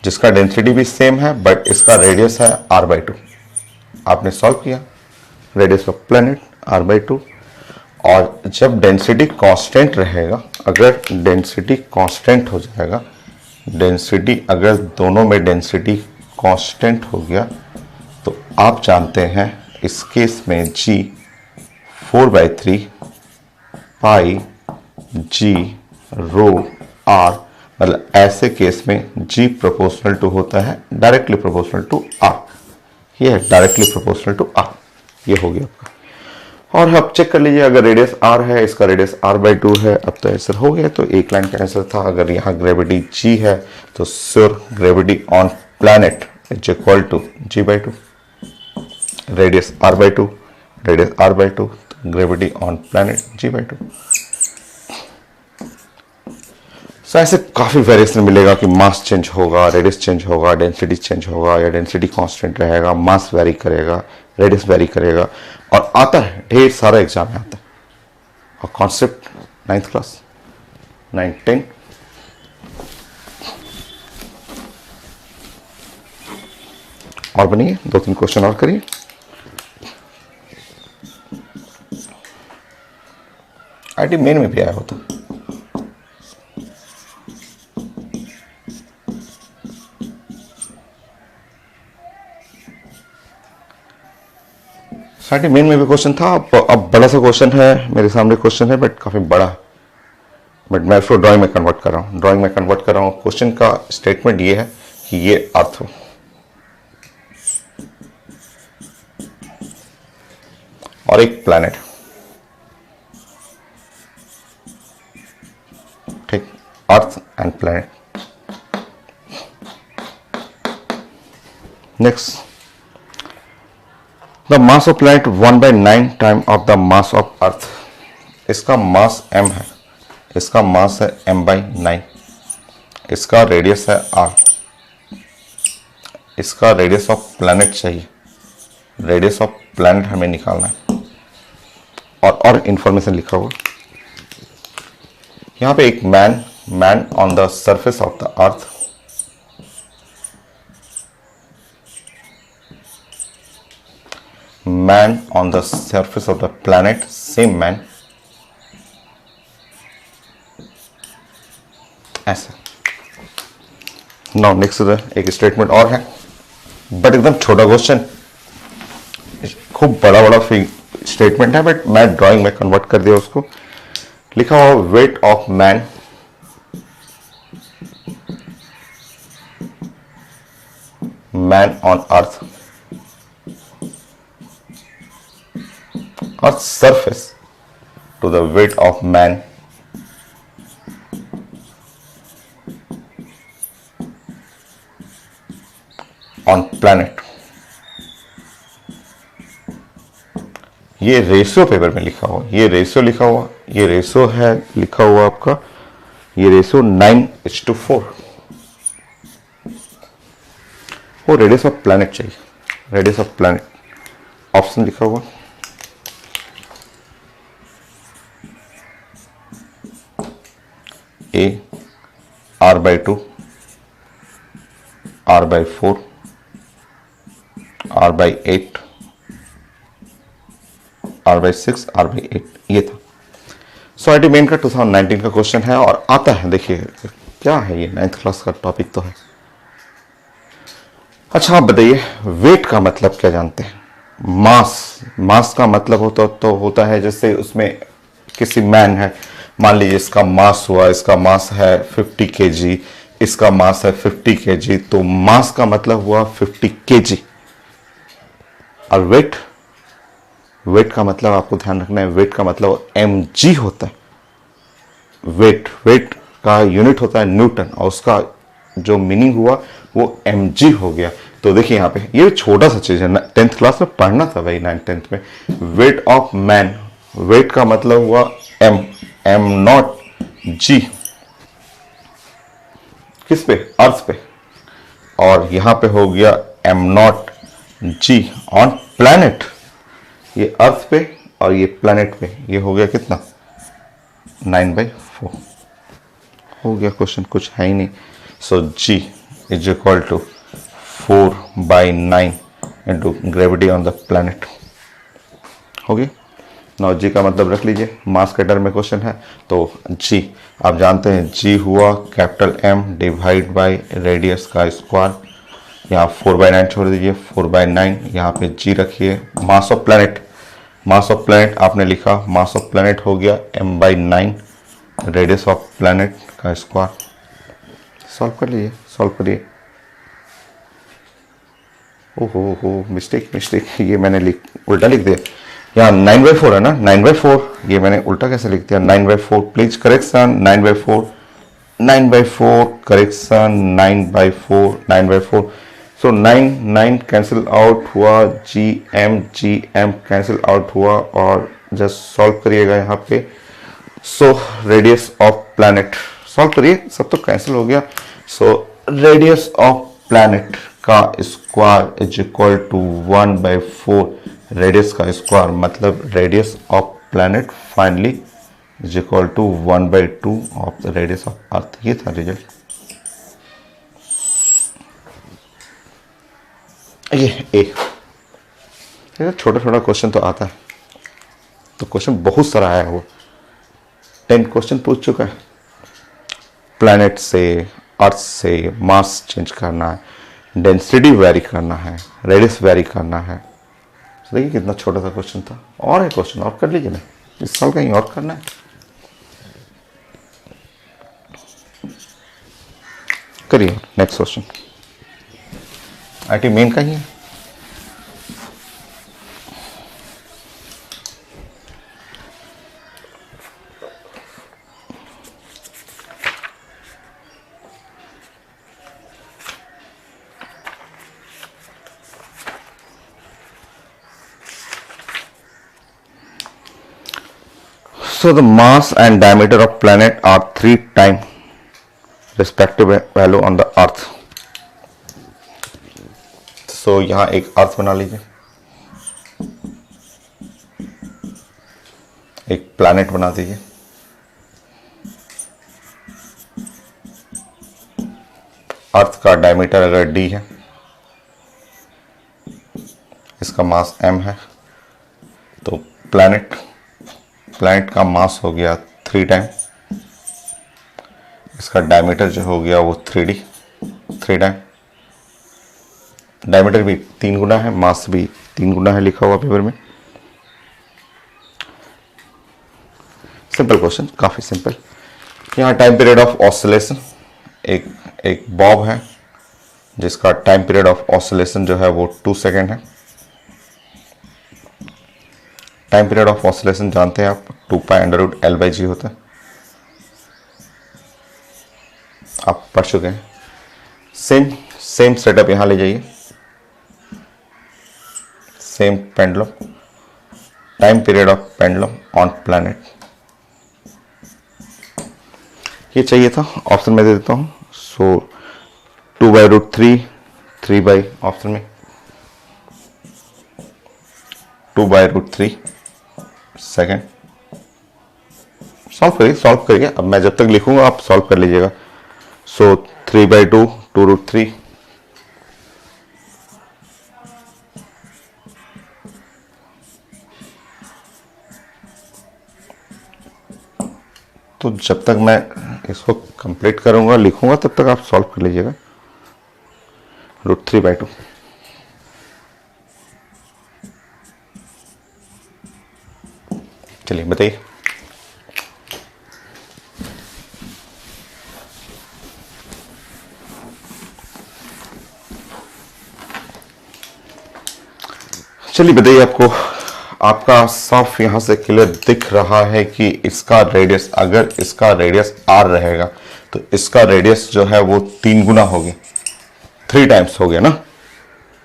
जिसका डेंसिटी भी सेम है, बट इसका रेडियस है r/2। आपने सॉल्व किया, रेडियस ऑफ प्लैनेट r/2। और जब डेंसिटी कांस्टेंट रहेगा, अगर डेंसिटी कांस्टेंट हो जाएगा, डेंसिटी अगर दोनों में डेंसिटी कांस्टेंट हो गया तो आप जानते हैं इस केस में g 4/3 पाई g रो r, मतलब ऐसे केस में g प्रोपोर्शनल टू होता है डायरेक्टली प्रोपोर्शनल टू r। ये है डायरेक्टली प्रोपोर्शनल टू r। ये हो गया आपका। और अब चेक कर लीजिए, अगर रेडियस r है, इसका रेडियस r/2 है। अब तो आंसर हो गया। तो एक लाइन का आंसर था। अगर यहाँ ग्रेविटी g है तो sure gravity on planet is equal to g/2। Radius r/2, radius r/2, gravity on planet g/2। So ऐसे काफी वेरिएशन मिलेगा कि मास चेंज होगा, रेडियस चेंज होगा, डेंसिटी चेंज होगा, या डेंसिटी कांस्टेंट रहेगा, मास वेरी करेगा, रेडियस वेरी करेगा। और आता है, ढेर सारा एग्जाम में आता है। और कॉन्सेप्ट 9th क्लास, 9, 10। और बनिए, 2-3 क्वेश्चन और करिए। आईटी मेन में भी आया होता। आईटी मेन में भी क्वेश्चन था। अब बड़ा सा क्वेश्चन है मेरे सामने, क्वेश्चन है बट काफी बड़ा, बट मैं इसको ड्राइंग में कन्वर्ट कर रहा हूँ। ड्राइंग में कन्वर्ट कर रहा हूँ। क्वेश्चन का स्टेटमेंट ये है कि ये अर्थ हो और एक प्लैनेट, ठीक, earth and planet. Next, the mass of planet 1/9 time of the mass of earth. इसका मास m है, इसका मास है m/9, इसका रेडियस है r, इसका रेडियस ऑफ प्लैनेट चाहिए। रेडियस ऑफ प्लैनेट हमें निकालना है। और इंफॉर्मेशन लिखा हुआ यहां पे, एक man on the surface of the earth, man on the surface of the planet, same man, ऐसा। नाउ नेक्स्ट एक स्टेटमेंट और है, बट एकदम छोटा क्वेश्चन, खूब बड़ा स्टेटमेंट है, बट मैं ड्राइंग में कन्वर्ट कर दिया उसको। लिखा हुआ wait of man on earth, Earth's surface to the weight of man on planet। ये रेशियो पेपर में लिखा हुआ, ये रेशियो लिखा हुआ, ये रेशियो है लिखा हुआ आपका, ये रेशियो 9:4। वो रेडियस ऑफ प्लैनेट चाहिए, रेडियस ऑफ प्लैनेट। ऑप्शन लिखा हुआ A r/2, r/4, r/8, r/6, r/8, ये था। सो आईटी मेन का 2019 का क्वेश्चन है और आता है। देखिए क्या है ये, 9th क्लास का टॉपिक तो है। अच्छा आप बताइए, वेट का मतलब क्या जानते हैं? मास का मतलब होता है जैसे उसमें किसी मैन है, मान लीजिए इसका मास हुआ, इसका मास है 50 kg, इसका मास है 50 kg, तो मास का मतलब हुआ 50 kg। और वेट वेट का मतलब आपको ध्यान रखना है, वेट का मतलब mg होता है। वेट का यूनिट होता है न्यूटन, और उसका जो मीनिंग हुआ वो mg हो गया। तो देखिए यहाँ पे ये छोटा सा चीज है, 10th क्लास में पढ़ना था भाई, 9th-10th में। वेट ऑफ मैन, वेट का मतलब हुआ m नॉट g, किस पे, अर्थ पे, और यहां पे हो गया m not g on planet. ये अर्थ पे और ये प्लैनेट पे, ये हो गया कितना, 9/4 हो गया। क्वेश्चन कुछ है ही नहीं। So g is equal to 4/9 into gravity on the planet हो गया। नाउ जी का मतलब रख लीजिए, मास के टर्म में क्वेश्चन है तो जी आप जानते हैं, जी हुआ capital M divide by radius का स्क्वायर। यहाँ 4/9 छोड़ दीजिए, 4/9 यहाँ पे जी रखिए। मास of planet, mass of planet आपने लिखा, मास ऑफ प्लैनेट हो गया m/9 रेडियस ऑफ प्लैनेट का स्क्वायर। सॉल्व कर लीजिए, सॉल्व करिए। ओहो मिस्टेक, ये मैंने उल्टा लिख दिया। यहाँ 9/4 है ना, 9/4, ये मैंने उल्टा कैसे लिख दिया, 9/4 please correction, 9/4 correction, 9/4 so 9 cancel out हुआ, जी एम कैंसिल आउट हुआ, और जस्ट सॉल्व करिएगा यहाँ पे। So radius of planet, solve करिए, सब तो कैंसिल हो गया। सो रेडियस ऑफ प्लैनेट का square is equal to 1/4 radius का स्क्वायर, मतलब radius of planet finally is equal to 1/2 of the radius of earth. ये था रिजल्ट। ये छोटा छोटा क्वेश्चन तो आता है, तो क्वेश्चन बहुत सारा आया हुआ, 10 क्वेश्चन पूछ चुका है। प्लैनेट से, अर्थ से मास चेंज करना है, डेंसिटी वेरी करना है, रेडियस वेरी करना है। तो देखिए कितना छोटा सा क्वेश्चन था। और है क्वेश्चन, और कर लीजिए ना, इस साल कहीं और करना है। करिए नेक्स्ट क्वेश्चन, आईटी मेन का ही है। So the mass and diameter of planet are 3 times respective value on the earth. So यहाँ एक अर्थ बना लीजिए, एक प्लैनेट बना दीजिए। अर्थ का डायमीटर अगर d है, इसका मास m है, तो प्लैनेट का मास हो गया 3 टाइम, इसका डायमीटर जो हो गया वो 3 टाइम। डायमीटर भी 3 गुना है, मास भी 3 गुना है, लिखा हुआ पेपर में। सिंपल क्वेश्चन, काफी सिंपल। यहाँ टाइम पीरियड ऑफ ऑसिलेशन, एक बॉब है जिसका टाइम पीरियड ऑफ ऑसिलेशन जो है वो 2 सेकेंड है। टाइम पीरियड ऑफ ऑसिलेशन जानते हैं आप, 2π√L/g होता है, आप पढ़ चुके हैं। सेम सेटअप यहां ले जाइए, same pendulum, time period of pendulum on planet. ये चाहिए था, ऑप्शन में दे देता हूं। सो 2/√3, 3 ऑप्शन में 2/√3 सेकेंड। सॉल्व करिए। अब मैं जब तक लिखूंगा आप सॉल्व कर लीजिएगा। सो 3/2, 2√3, तो जब तक मैं इसको कंप्लीट करूंगा, लिखूंगा, तब तक आप सॉल्व कर लीजिएगा। √3/2, चलिए बताइए। चलिए बताइए, आपको आपका साफ यहां से क्लियर दिख रहा है कि इसका रेडियस, अगर इसका रेडियस r रहेगा तो इसका रेडियस जो है वो 3 गुना हो गया, 3 टाइम्स हो गया ना।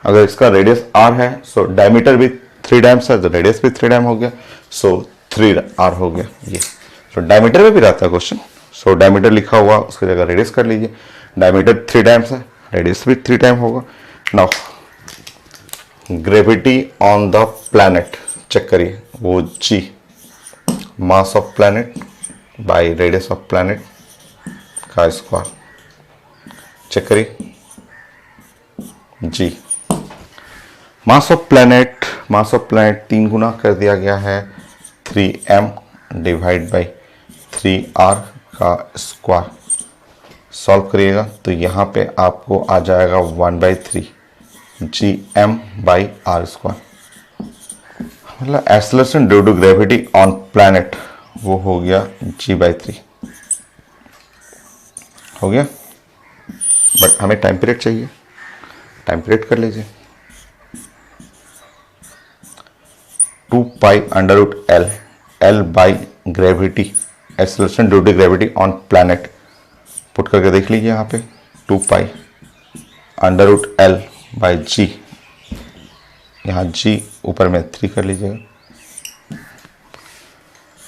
अगर इसका रेडियस r है सो डायमीटर भी 3 टाइम्स है तो रेडियस भी 3 टाइम हो गया, सो 3r हो गया ये। सो डायमीटर में भी रहता है क्वेश्चन, सो डायमीटर लिखा हुआ उसकी जगह रेडियस कर लीजिए। डायमीटर 3 टाइम्स है, रेडियस भी 3 टाइम होगा। Now gravity on the planet check करिए, वो g, mass of planet by radius of planet का स्क्वायर, चेक करिए g। मास ऑफ प्लैनेट 3 गुना कर दिया गया है 3m डिवाइड बाई 3r का स्क्वायर। सॉल्व करिएगा तो यहाँ पे आपको आ जाएगा 1/3 gm बाई आर स्क्वायर। मतलब acceleration due to gravity on planet वो हो गया g/3 हो गया। बट हमें टाइम पीरियड चाहिए, टाइम पीरियड कर लीजिए। 2 pi under root L by gravity, acceleration due to gravity on planet put करके देख लीजिए यहाँ पे 2 pi under root L by G, यहाँ जी ऊपर में 3 कर लीजिएगा।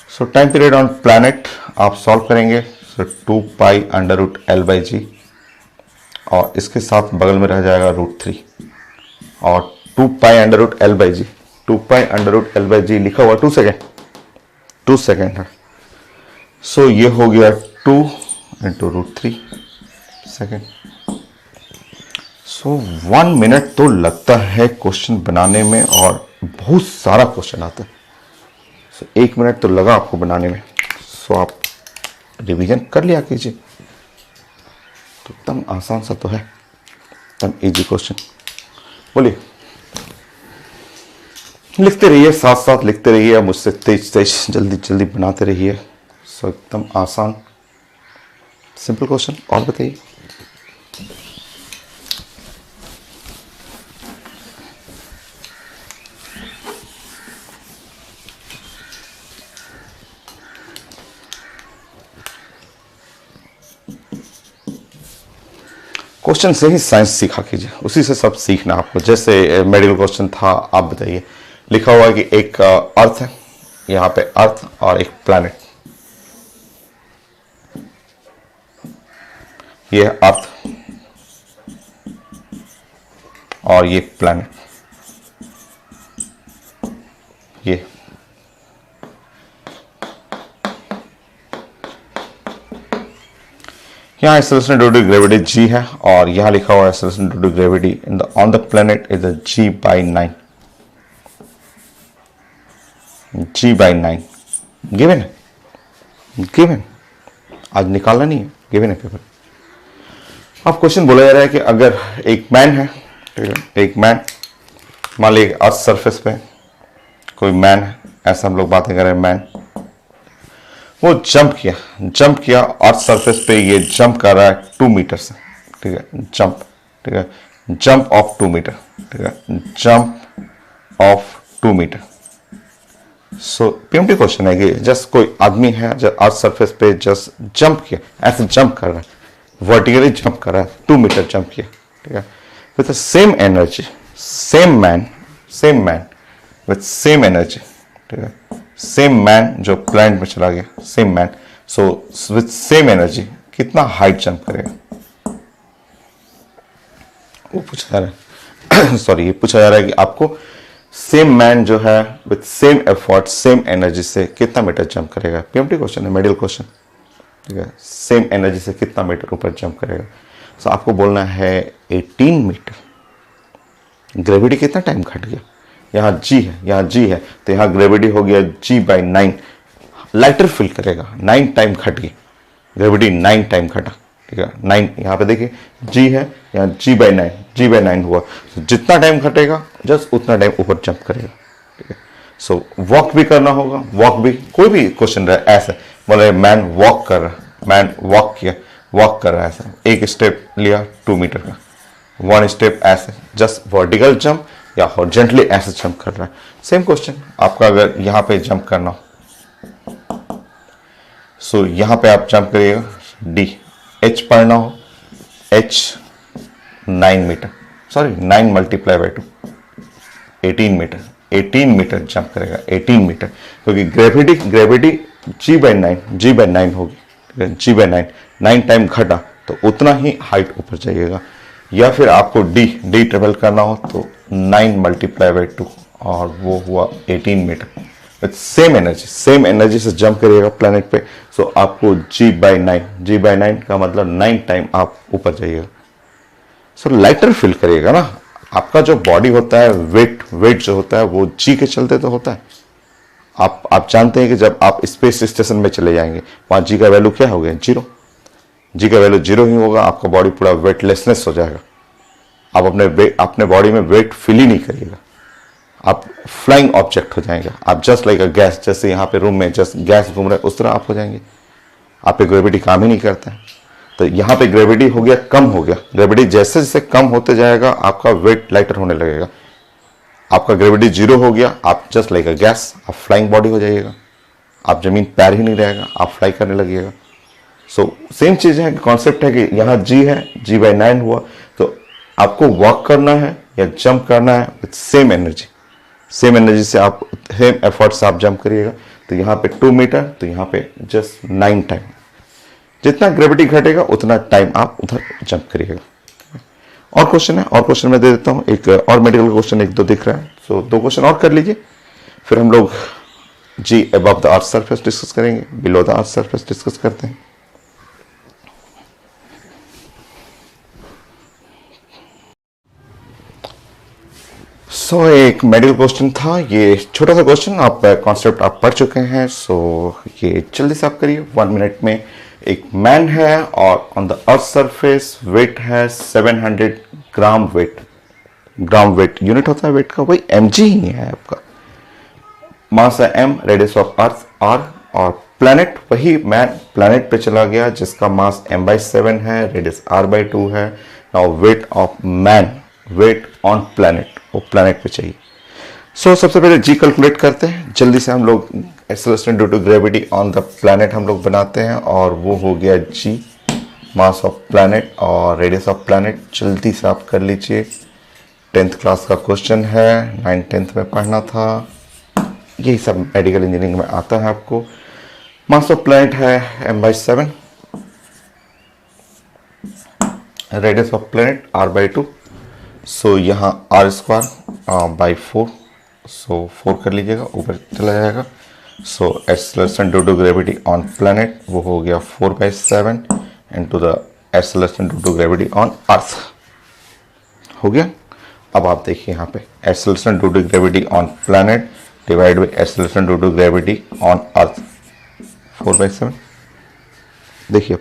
So time period on planet आप सॉल्व करेंगे, सो 2 pi under root L by G और इसके साथ बगल में रह जाएगा √3 और 2 pi under root L by G, 2 pi under root L by G लिखा हुआ 2 सेकेंड है। सो ये हो गया 2 इंटू √3 सेकेंड। सो 1 मिनट तो लगता है क्वेश्चन बनाने में और बहुत सारा क्वेश्चन आता है। सो 1 मिनट तो लगा आपको बनाने में, सो आप रिवीजन कर लिया कीजिए। तो एकदम आसान सा तो है, एकदम इजी क्वेश्चन। बोलिए, लिखते रहिए, साथ साथ लिखते रहिए, मुझसे तेज जल्दी जल्दी बनाते रहिए। सो एकदम आसान सिंपल क्वेश्चन। और बताइए, क्वेश्चन से ही साइंस सीखा कीजिए, उसी से सब सीखना आपको। जैसे मेडिकल क्वेश्चन था, आप बताइए, लिखा हुआ है कि एक अर्थ है, यहाँ पे अर्थ और एक प्लैनेट, ये है अर्थ और ये प्लैनेट, ये यहाँ acceleration due to gravity g है और यहाँ लिखा हुआ है acceleration due to gravity in the on the planet is g/9, g/9 given है, गिवन, आज निकालना नहीं है, गिवन है पेपर। अब क्वेश्चन बोला जा रहा है कि अगर एक मैन है, ठीक है, एक मैन, मान लीजिए अर्थ सरफेस पे कोई मैन है, ऐसा हम लोग बातें कर रहे हैं, मैन वो जंप किया अर्थ सरफेस पे, ये जंप कर रहा है 2 मीटर से, ठीक है, जंप, ठीक है, जंप ऑफ 2 मीटर, ठीक है, jump of 2 metre. So PMT question है कि जस्ट कोई आदमी है जो अर्थ सरफेस पे जस्ट जंप किया, ऐसे जंप कर रहा है, वर्टिकली जंप कर रहा है, 2 मीटर जंप किया, ठीक है, with same energy, same man with same energy, ठीक है, सेम मैन जो प्लैनेट में चला गया, same man, so with same energy कितना हाइट जंप करेगा, वो पूछा जा रहा है। सॉरी, ये पूछा जा रहा है कि आपको सेम मैन जो है with same effort, same energy से कितना मीटर जंप करेगा। पीएमटी क्वेश्चन है, मेडिकल क्वेश्चन, ठीक है, सेम एनर्जी से कितना मीटर ऊपर जंप करेगा। सो आपको बोलना है 18 मीटर। ग्रेविटी कितना टाइम घट गया, यहाँ g है, यहाँ g है, तो यहाँ ग्रेविटी हो गया g/9, लाइटर फील करेगा, 9 टाइम घट गई ग्रेविटी, 9 टाइम घटा, ठीक है, 9 यहाँ पे देखिए g है, यहाँ g/9 हुआ, तो जितना टाइम घटेगा जस्ट उतना टाइम ऊपर जंप करेगा, ठीक है। सो वॉक भी करना होगा, वॉक भी, कोई भी क्वेश्चन रहा ऐसा, बोले मैन वॉक कर रहा, मैन वॉक किया, वॉक कर रहा है ऐसा, एक स्टेप लिया 2 मीटर का, 1 स्टेप ऐसे, जस्ट वर्टिकल जंप या हॉरिजॉन्टली ऐसे जंप कर रहा है। सेम क्वेश्चन आपका, अगर यहाँ पे जंप करना हो, सो यहाँ पे आप जंप करिएगा, डी एच पढ़ना हो, H 9 metre, sorry 9 multiply by 2 18 metre, 18 metre jump करेगा, 18 मीटर, क्योंकि ग्रेविटी जी बाई 9 होगी, जी बाई 9 टाइम घटा तो उतना ही हाइट ऊपर जाइएगा। या फिर आपको डी ट्रेवल करना हो तो 9 मल्टीप्लाई बाई 2 और वो हुआ 18 मीटर। विथ सेम एनर्जी से जंप करिएगा प्लैनेट पे, सो आपको जी बाई 9 का मतलब 9 टाइम आप ऊपर जाइएगा। सो लाइटर फील करिएगा ना। आपका जो बॉडी होता है, वेट जो होता है वो जी के चलते तो होता है। आप जानते हैं कि जब आप स्पेस स्टेशन में चले जाएंगे वहां जी का वैल्यू क्या हो गया, जीरो। जी का वैल्यू जीरो ही होगा, आपका बॉडी पूरा वेटलेसनेस हो जाएगा। आप अपने बॉडी में वेट फील ही नहीं करिएगा, आप फ्लाइंग ऑब्जेक्ट हो जाएंगे। आप जस्ट लाइक अ गैस, जैसे यहाँ पे रूम में जस्ट गैस घूम रहा है उस तरह आप हो जाएंगे। आप पे ग्रेविटी काम ही नहीं करता है। तो यहाँ पे ग्रेविटी हो गया कम हो गया। ग्रेविटी जैसे जैसे कम होते जाएगा आपका वेट लाइटर होने लगेगा। आपका ग्रेविटी जीरो हो गया, आप जस्ट लाइक अ गैस, आप फ्लाइंग बॉडी हो जाइएगा। आप जमीन पैर ही नहीं रहेगा, आप फ्लाई करने लगिएगा। सो सेम चीज है, कॉन्सेप्ट है कि यहाँ जी है, जी बाई 9 हुआ, तो आपको वॉक करना है या जंप करना है विथ सेम एनर्जी से आप सेम एफर्ट से आप जंप करिएगा। तो यहाँ पे 2 मीटर, तो यहाँ पे जस्ट 9 टाइम। जितना ग्रेविटी घटेगा उतना टाइम आप उधर जंप करिएगा। और क्वेश्चन है, और क्वेश्चन मैं दे देता हूँ। एक और मेडिकल क्वेश्चन 1-2 दिख रहा है, सो 2 क्वेश्चन और कर लीजिए, फिर हम लोग G above the earth surface discuss करेंगे, below the earth surface discuss करते हैं। सो एक मेडिकल क्वेश्चन था, ये छोटा सा क्वेश्चन, आप कॉन्सेप्ट आप पढ़ चुके हैं। सो ये जल्दी से आप करिए 1 मिनट में। एक मैन है और on the earth surface weight है 700 ग्राम वेट यूनिट होता है वेट का, वही mg ही है आपका। मास है m, radius of earth r, और प्लैनेट वही मैन प्लैनेट पे चला गया जिसका मास m/7 है, रेडियस r/2 है। Now weight of man, weight on planet, वो प्लैनेट पे चाहिए। सो सबसे पहले जी कैलकुलेट करते हैं जल्दी से। हम लोग acceleration due to gravity on the planet हम लोग बनाते हैं, और वो हो गया जी, मास ऑफ प्लैनेट और रेडियस ऑफ प्लैनेट। जल्दी से आप कर लीजिए, 10th क्लास का क्वेश्चन है, 9th-10th में पढ़ना था, यही सब मेडिकल इंजीनियरिंग में आता है आपको। मास ऑफ प्लैनेट है m/7, radius of planet r/2, सो यहाँ r² 4, सो 4 कर लीजिएगा, ऊपर चला जाएगा। So acceleration due to gravity on planet वो हो गया 4/7 into the acceleration due to gravity on earth, हो गया। अब आप देखिए यहाँ पे acceleration due to gravity on planet divide by acceleration due to gravity on earth, 4/7। देखिए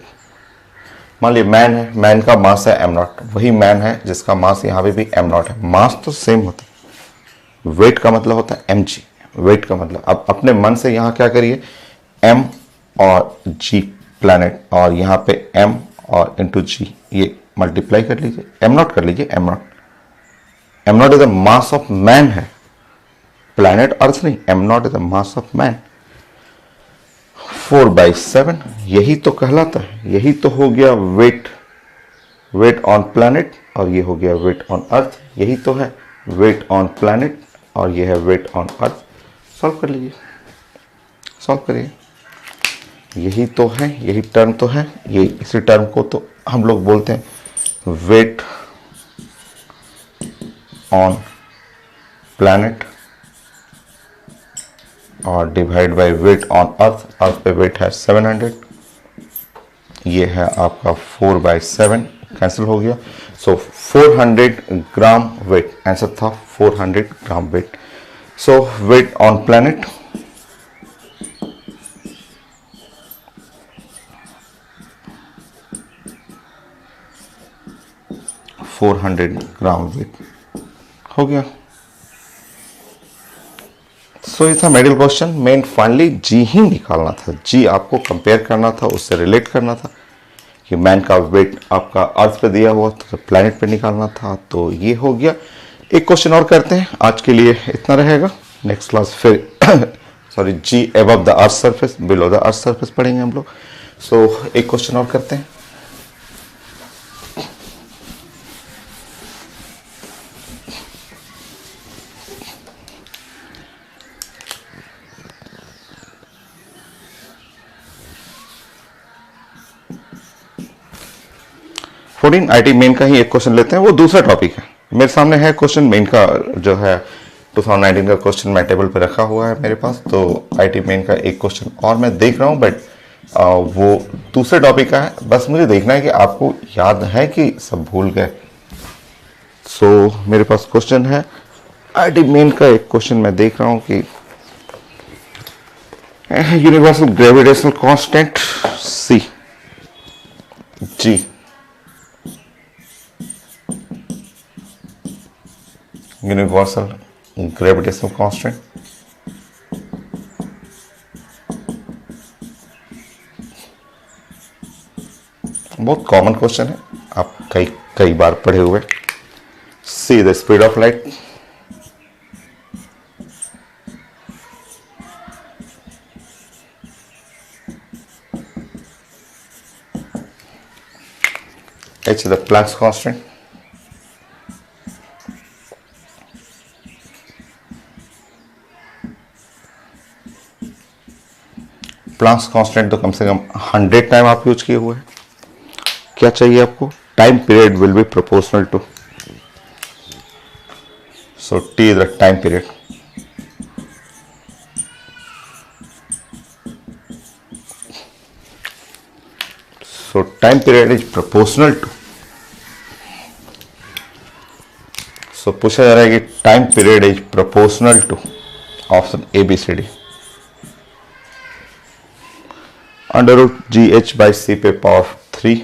मान लीजिए मैन है, मैन का मास है m0, वही मैन है जिसका मास यहाँ पे भी m0 है। मास तो सेम होता है, वेट का मतलब होता है mg, वेट का मतलब। अब अपने मन से यहाँ क्या करिए, m और g प्लैनेट, और यहाँ पे m और इंटू g, ये मल्टीप्लाई कर लीजिए, m0 कर लीजिए, m0 is the mass of man है, प्लैनेट अर्थ नहीं, m0 is the mass of man. 4/7 यही तो कहलाता है, यही तो हो गया वेट ऑन प्लैनेट, और ये हो गया वेट ऑन अर्थ। यही तो है वेट ऑन प्लैनेट और ये है वेट ऑन अर्थ। सॉल्व कर लीजिए, सॉल्व करिए। यही तो है, यही टर्म तो है, ये इसी टर्म को तो हम लोग बोलते हैं वेट ऑन प्लैनेट और divide by weight on earth. Earth पे वेट है 700, ये है आपका 4/7, कैंसिल हो गया। सो 400 ग्राम वेट, आंसर था 400 gram weight. So weight on planet, gram weight हो गया। सो ये था medical question. Main finally g ही निकालना था, जी आपको कंपेयर करना था, उससे रिलेट करना था कि मैन का वेट आपका अर्थ पे दिया हुआ तो प्लैनेट पे निकालना था। तो ये हो गया, एक क्वेश्चन और करते हैं, आज के लिए इतना रहेगा। नेक्स्ट क्लास फिर sorry g above the earth surface below the earth surface पढ़ेंगे हम लोग। सो एक क्वेश्चन और करते हैं। IT मेन का ही एक क्वेश्चन लेते हैं, वो दूसरा टॉपिक है। मेरे सामने है क्वेश्चन मेन का जो है 2019 का क्वेश्चन मैं टेबल पे रखा हुआ है मेरे पास। तो IT मेन का एक क्वेश्चन और मैं देख रहा हूँ, बट वो दूसरे टॉपिक का है। बस मुझे देखना है कि आपको याद है कि सब भूल गए। सो मेरे पास क्वेश्चन है IT मेन का एक क्वेश्चन मैं देख रहा हूँ कि universal gravitational constant C G universal gravitational constant बहुत कॉमन क्वेश्चन है, आप कई बार पढ़े हुए। See the speed of light, H the Planck's constant, Planck's constant तो कम से कम 100 टाइम आप यूज किए हुए हैं। क्या चाहिए आपको? Time period will be proportional to, so T is the time period. So time period is proportional to, so पूछा जा रहा है कि time period is proportional to option ABCD √GH by C पे पावर 3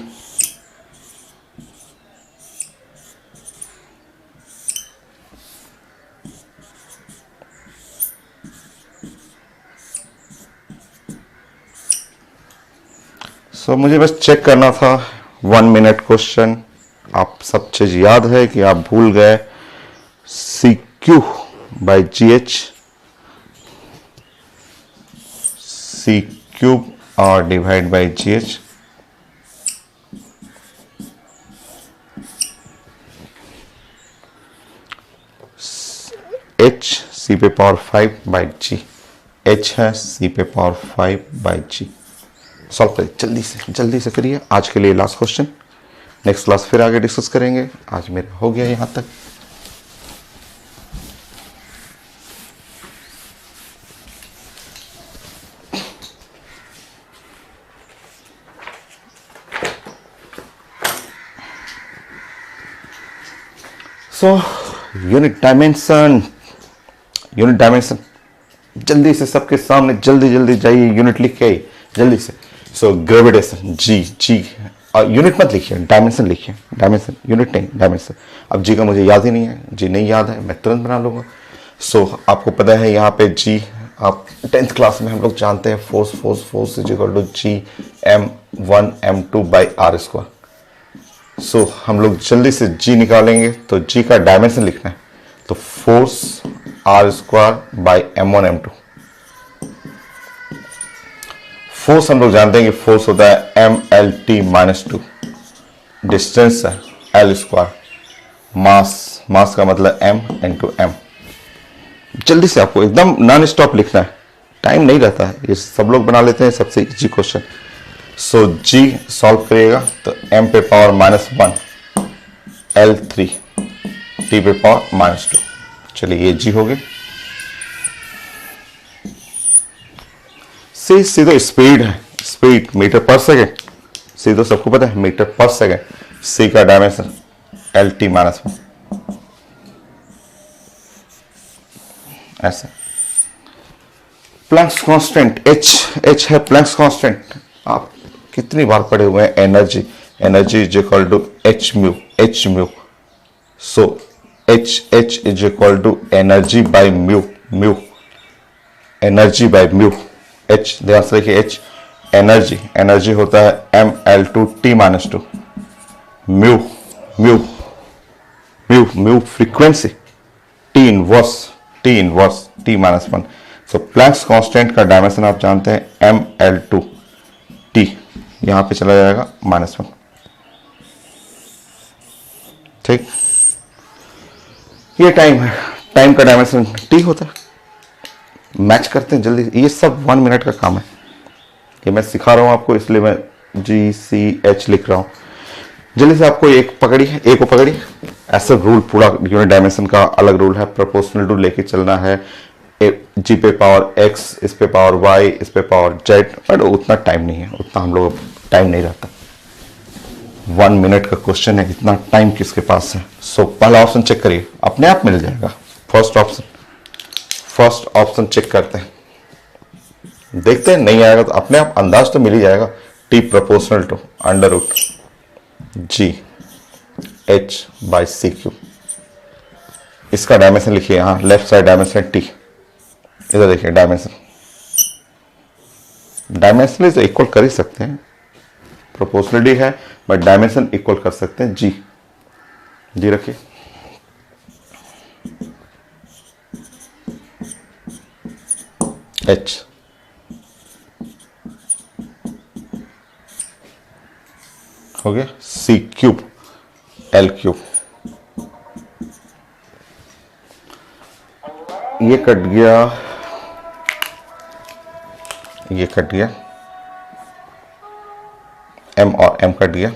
सो मुझे बस check करना था 1 मिनट क्वेश्चन। आप सब चीज याद है कि आप भूल गए? CQ by GH C³ और divide by GH, H C पे पावर 5 बाई G, H है C पे पावर 5 बाई G। सॉल्व करिए जल्दी से करिए। आज के लिए लास्ट क्वेश्चन, नेक्स्ट क्लास फिर आगे डिस्कस करेंगे। आज मेरा हो गया यहां तक। सो यूनिट डायमेंशन जल्दी से सबके सामने जल्दी जाइए, यूनिट लिख के आइए जल्दी से। सो ग्रेविटेशन जी और यूनिट मत लिखिए, डायमेंशन लिखिए। डायमेंशन यूनिट नहीं, डायमेंशन। अब जी का मुझे याद ही नहीं है, जी नहीं याद है, मैं तुरंत बना लूंगा। सो आपको पता है यहाँ पे जी, आप 10th क्लास में हम लोग जानते हैं force is equal to G m1m2 by R square. So हम लोग जल्दी से जी निकालेंगे, तो जी का डायमेंशन लिखना है, तो force R square by m1m2। Force हम लोग जानते हैं कि फोर्स होता है mLT-2, डिस्टेंस है L स्क्वायर, मास का मतलब m इंटू m। जल्दी से आपको एकदम नॉन स्टॉप लिखना है, टाइम नहीं रहता है, ये सब लोग बना लेते हैं, सबसे इजी क्वेश्चन। सो जी सॉल्व करिएगा तो m पे पावर -1 L3 T पे पावर -2। चलिए ये जी हो गई। सी तो स्पीड है, स्पीड मीटर पर सेकेंड, सी तो सबको पता है मीटर पर सेकेंड। सी का डायमेंशन LT-1 ऐसे। प्लैंक्स कांस्टेंट H है प्लैंक्स कांस्टेंट, आप कितनी बार पढ़े हुए हैं? Energy is equal to H mu. So H is equal to energy by mu, energy by mu. H ध्यान से देखिए, H एनर्जी होता है mL2T-2, mu frequency, T inverse T minus one. So Planck's constant का dimension आप जानते हैं ml2 T, यहां पे चला जाएगा -1। ठीक, ये टाइम है, टाइम का डायमेंशन टी होता है। मैच करते हैं जल्दी, ये सब 1 मिनट का काम है। ये मैं सिखा रहा हूं आपको, इसलिए मैं GCH लिख रहा हूं। जल्दी से आपको एक पकड़िए, एक को पकड़िए। ऐसे रूल पूरा यूनिट डायमेंशन का अलग रूल है, प्रोपोर्शनल रूल लेके चलना है। जी पे पावर x, इस पे पावर y, इस पे पावर z, बट उतना टाइम नहीं है, उतना हम लोग टाइम नहीं रहता। 1 मिनट का क्वेश्चन है, इतना टाइम किसके पास है। सो पहला ऑप्शन चेक करिए, अपने आप मिल जाएगा। फर्स्ट ऑप्शन चेक करते हैं, देखते हैं नहीं आएगा तो अपने आप अंदाज तो मिल ही जाएगा। T proportional to √GH/CQ। इसका डायमेंशन लिखिए, यहां लेफ्ट साइड डायमेंशन टी, इधर देखिए डायमेंशन तो इक्वल कर ही सकते हैं, प्रोपोर्शनलिटी है बट डायमेंशन इक्वल कर सकते हैं। जी रखिए, H हो गया, C³ L³, ये कट गया, ये कट गया, M और M कट गया,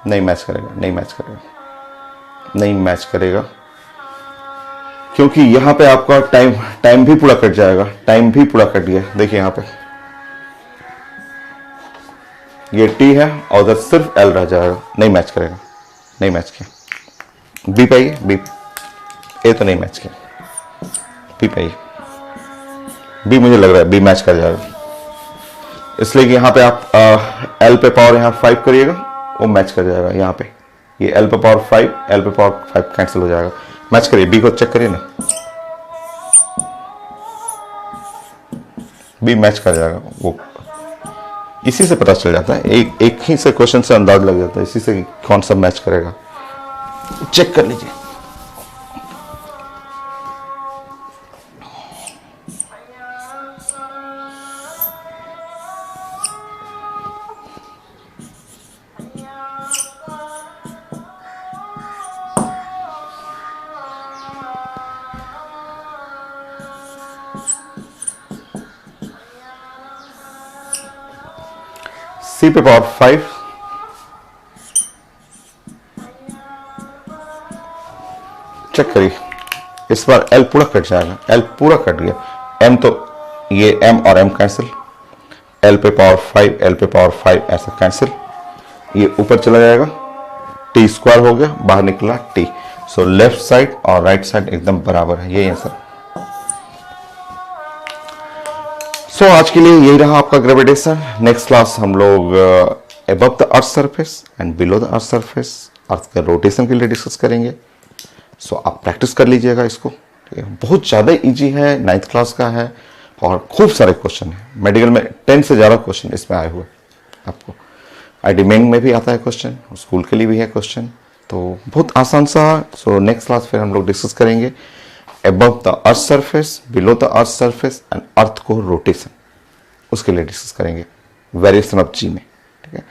नहीं मैच करेगा, क्योंकि यहां पे आपका टाइम भी पूरा कट जाएगा, टाइम भी पूरा कट गया। देखिए यहां पे ये T है और उधर सिर्फ L रह जाएगा, नहीं मैच करेगा, नहीं मैच किया। B पाइए, B, A तो नहीं मैच किया, B पाइए, B मुझे लग रहा है B मैच कर जाएगा, इसलिए कि यहाँ पे आप L पे पावर यहाँ 5 करिएगा, वो मैच कर जाएगा। यहाँ पे ये L पे पावर 5, L पे पावर 5 कैंसिल हो जाएगा। मैच करिए, B को चेक करिए ना, B मैच कर जाएगा। वो इसी से पता चल जाता है, एक ही से क्वेश्चन से अंदाज लग जाता है, इसी से कौन सा मैच करेगा। चेक कर लीजिए। C पे पावर 5, चेक करिए, इस बार L पूरा कट जाएगा, L पूरा कट गया। M तो ये M और M कैंसिल, L पे पावर 5, L पे पावर 5 ऐसा कैंसिल, ये ऊपर चला जाएगा, T स्क्वायर हो गया, बाहर निकला T। सो लेफ्ट साइड और राइट साइड एकदम बराबर है, यही आंसर। सो आज के लिए यही रहा आपका ग्रेविटेशन। नेक्स्ट क्लास हम लोग above the earth surface and below the earth surface, earth के रोटेशन के लिए डिस्कस करेंगे। सो आप प्रैक्टिस कर लीजिएगा इसको, ठीक है। बहुत ज़्यादा इजी है, 9th क्लास का है और खूब सारे क्वेश्चन है। मेडिकल में 10 से ज़्यादा क्वेश्चन इसमें आए हुए आपको। आईडी मेंग में भी आता है क्वेश्चन, स्कूल के लिए भी है क्वेश्चन, तो बहुत आसान सा। सो नेक्स्ट क्लास फिर हम लोग डिस्कस करेंगे above the earth surface, below the earth surface and earth को रोटेशन, उसके लिए डिस्कस करेंगे वेरिएशन ऑफ जी में, ठीक है।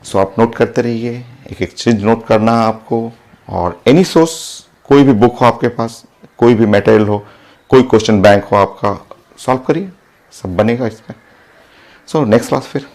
सो आप नोट करते रहिए, एक एक चीज नोट करना है आपको। और एनी सोर्स, कोई भी बुक हो आपके पास, कोई भी मटेरियल हो, कोई क्वेश्चन बैंक हो आपका, सॉल्व करिए, सब बनेगा इसमें। सो नेक्स्ट क्लास फिर